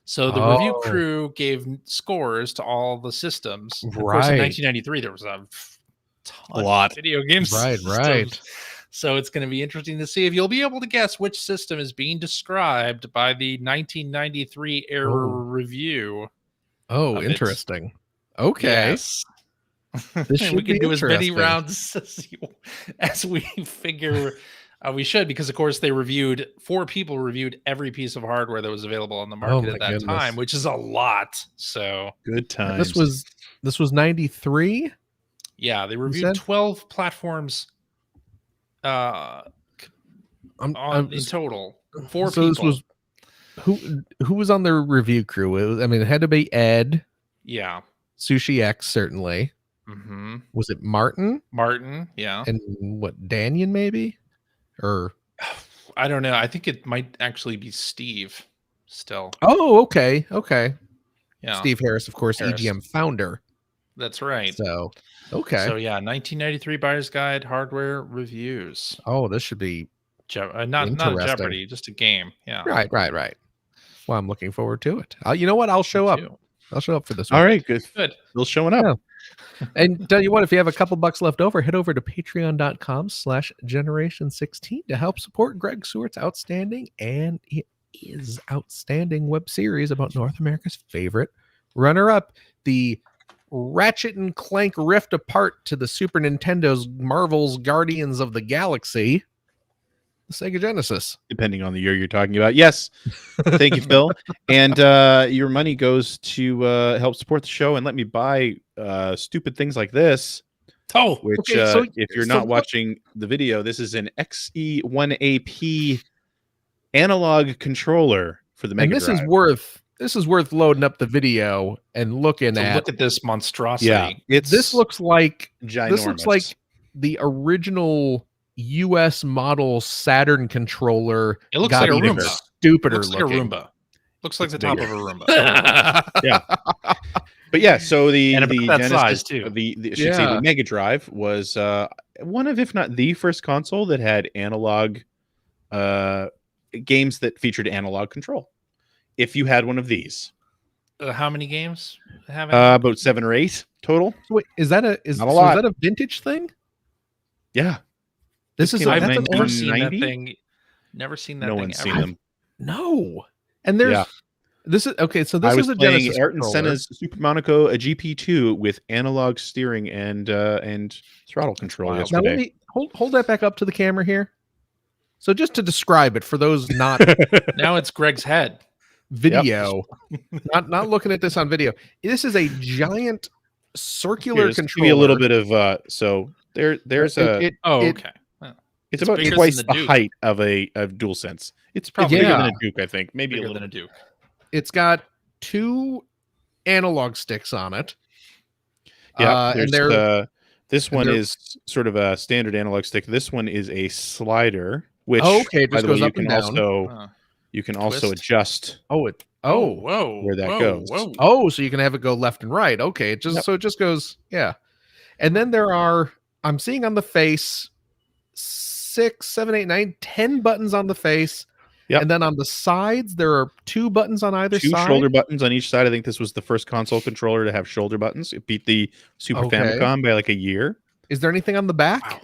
So the review Oh. crew gave scores to all the systems. Of course, in Right. 1993 there was a ton lot. of video games. Right. So it's going to be interesting to see if you'll be able to guess which system is being described by the 1993 era Oh. review. Oh, of it. interesting. Okay. Yes. This And should we can be do as many interesting. rounds as we figure we should, because of course they reviewed 4 people reviewed every piece of hardware that was available on the market my at that goodness. time, which is a lot. So Good times. This was 93. yeah, they said? reviewed 12 platforms in total. 4 so people. this was who was on the review crew? It had to be Ed, Yeah. Sushi X, certainly. Mm-hmm. Was it Martin Martin, yeah. and what, Danyan maybe? Or I don't know. I think it might actually be Steve still. oh, okay. Yeah. Steve Harris, of course, Harris. EGM founder. That's right. So okay. So yeah, 1993 Buyer's Guide hardware reviews. Oh, this should be Not Interesting. Jeopardy, just a game. Yeah. right. Well, I'm looking forward to it. You know what? I'll show up. Too. I'll show up for this All one. right, good. Good. Still showing up. Yeah. And tell you what, if you have a couple bucks left over, head over to patreon.com/generation16 to help support Greg Stewart's outstanding, and it is outstanding, web series about North America's favorite runner-up, the Ratchet and Clank Rift Apart to the Super Nintendo's Marvel's Guardians of the Galaxy. the Sega Genesis. Depending on the year you're talking about. Yes. Thank you, Phil. And your money goes to help support the show and let me buy stupid things like this. Oh, Which, okay, so- if you're so not what- watching the video, this is an XE1AP analog controller for the Mega And this Drive. is worth loading up the video and looking so at. look at this monstrosity. Yeah, it's This looks like ginormous. the original US model Saturn controller. It looks got like a even Roomba. stupider Looks like a looking. Roomba. Looks like It's the top bigger. of a Roomba. Yeah. But yeah, so the And about that Genesis, size, too. the I should say Yeah. the Mega Drive was one of, if not the first console that had analog games that featured analog control. If you had one of these, How many games have it? about 7 or 8 total. Wait, is that Not a is lot. that a vintage thing? Yeah, This is came out I've in that's an never old- seen that 1990? thing. Never seen that no thing one's ever. seen them. no. And there's Yeah. this is okay. So this I was is a playing Genesis Ayrton controller. Senna's Super Monaco, a GP2 with analog steering and throttle control wild. Now yesterday. let me hold that back up to the camera here. So just to describe it for those not Now it's Greg's head. video, not looking at this on video. This is a giant circular Here, just controller. give you a little bit of so there's a Oh, it- okay. it's it's about bigger twice than the the Duke. height of a DualSense. It's probably bigger than Yeah. a Duke, I think. Maybe a Bigger little than a Duke. It's got 2 analog sticks on it. Yeah, and there's they're this one they're- is sort of a standard analog stick. This one is a slider, which Okay, it by just the way, goes you up can and down. also Huh. you can also Twist. adjust. Whoa. where that whoa, goes. Whoa. Oh, so you can have it go left and right. Okay, it just Yep. so it just goes, yeah. And then I'm seeing on the face 6, 7, 8, 9, 10 buttons on the face. Yep. And then on the sides, there are 2 buttons on either 2 side. shoulder buttons on each side. I think this was the first console controller to have shoulder buttons. It beat the Super Okay. Famicom by like a year. Is there anything on the back? Wow.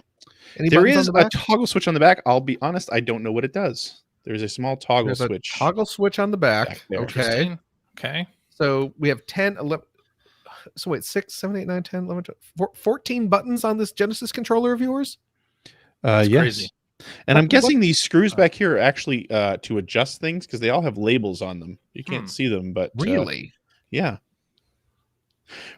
Any There buttons is on the a back? toggle switch on the back. I'll be honest, I don't know what it does. There's a small toggle There's a switch. toggle switch on the back. Back there. Okay. Interesting. Okay. So we have 10, 11. So wait, 6, 7, 8, 9, 10, 11, 12, 14 buttons on this Genesis controller of yours? That's Yes. crazy. And I'm What- guessing these screws back here are actually to adjust things because they all have labels on them. You can't Hmm. see them, but Really? yeah.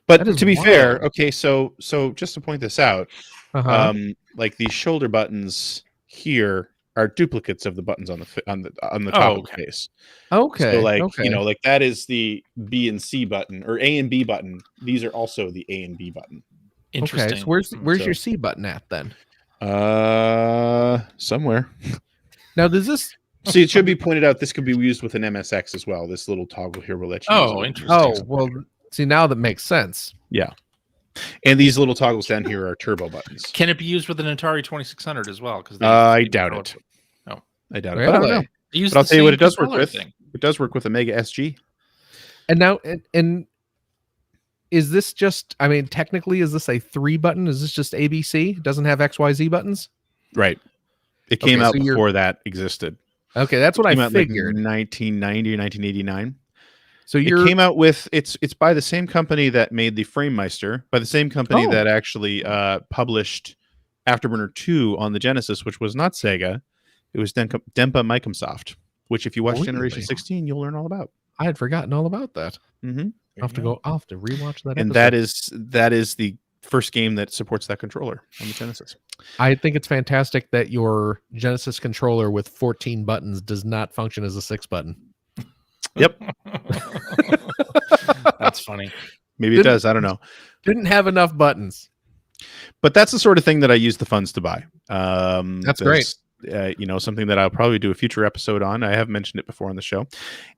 But That is to be fair, wild. okay, so just to point this out, Uh-huh. like these shoulder buttons here are duplicates of the buttons on the Oh, top of okay. the face. Okay. So like okay. you know, like that is the B and C button or A and B button. These are also the A and B button. Interesting. Okay. So where's So- your C button at then? Somewhere. Now does this See, it should be pointed out. This could be used with an MSX as well. This little toggle here will let you. use Oh, it. interesting. Oh, well, see now that makes sense. And these little toggles down here are turbo buttons. Can it be used with an Atari 2600 as well? Because I doubt it. I doubt it. Really? But I don't know. Really? But I'll tell you what it does work with. It does work with a Mega SG. And now and is this just I mean technically is this a 3 button? Is this just ABC? It doesn't have XYZ buttons? Right. It came Okay, out so you're- before that existed. Okay, that's what It came I out like figured. 1990 or 1989. So It you're came out with it's by the same company that made the Framemeister, by the same company Oh. that actually published Afterburner 2 on the Genesis, which was not Sega. It was Dempa Microsoft, which if you watch Generation Really? 16, you'll learn all about. I had forgotten all about that. Mm-hmm. I'll have to rewatch that And episode. that is the first game that supports that controller on the Genesis. I think it's fantastic that your Genesis controller with 14 buttons does not function as a 6 button. Yep. That's funny. Maybe it Didn't- does. I don't know. Didn't have enough buttons. But that's the sort of thing that I use the funds to buy. That's great. You know, something that I'll probably do a future episode on. I have mentioned it before on the show.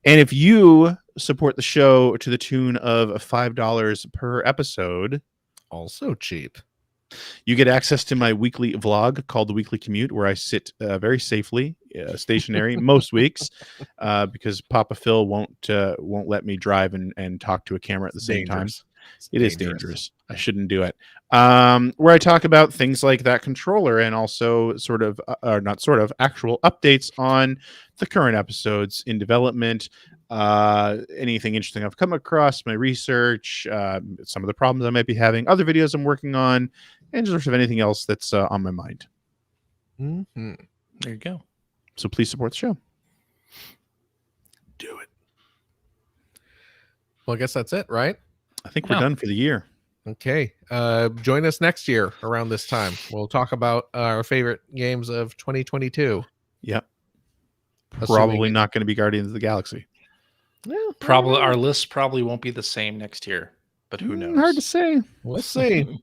And if you support the show to the tune of $5 per episode, Also cheap. you get access to my weekly vlog called The Weekly Commute, where I sit very safely, stationary most weeks, because Papa Phil won't let me drive and talk to a camera at the same time. It is dangerous. I shouldn't do it. Where I talk about things like that controller and also sort of, or not sort of, actual updates on the current episodes in development, anything interesting I've come across, my research, some of the problems I might be having, other videos I'm working on, and sort of anything else that's on my mind. Mhm. There you go. So please support the show. Do it. Well, I guess that's it, right? I think we're Yeah. done for the year. Okay. Join us next year around this time. We'll talk about our favorite games of 2022. Yep. Assuming Probably it- not going to be Guardians of the Galaxy. Yeah, Probably our list probably won't be the same next year, but who knows? Hard to say. We'll see.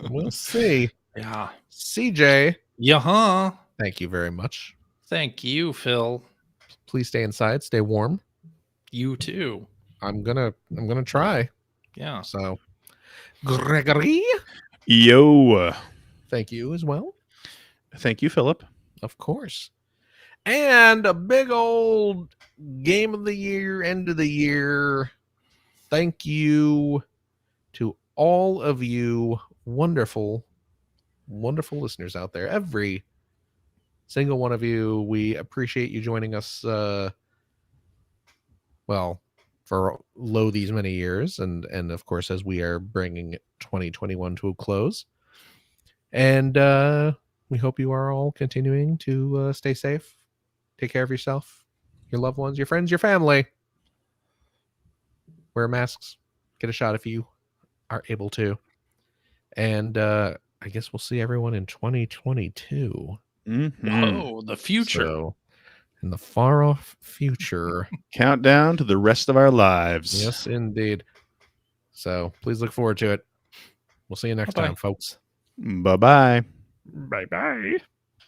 We'll see. Yeah. CJ, Yeah. thank you very much. Thank you, Phil. Please stay inside, stay warm. You too. I'm gonna try. Yeah. So, Gregory, Yo. thank you as well, Thank you, Philip. of course. And a big old game of the year, end of the year. Thank you to all of you wonderful, wonderful listeners out there. Every single one of you. We appreciate you joining us. Well, for these many years, and of course, as we are bringing 2021 to a close, and we hope you are all continuing to stay safe, take care of yourself, your loved ones, your friends, your family. Wear masks, get a shot if you are able to, and I guess we'll see everyone in 2022. Mm-hmm. Whoa, the future. So, in the far off future. Countdown to the rest of our lives. Yes, indeed. So please look forward to it. We'll see you next Bye-bye. time, folks. Bye-bye. Bye bye.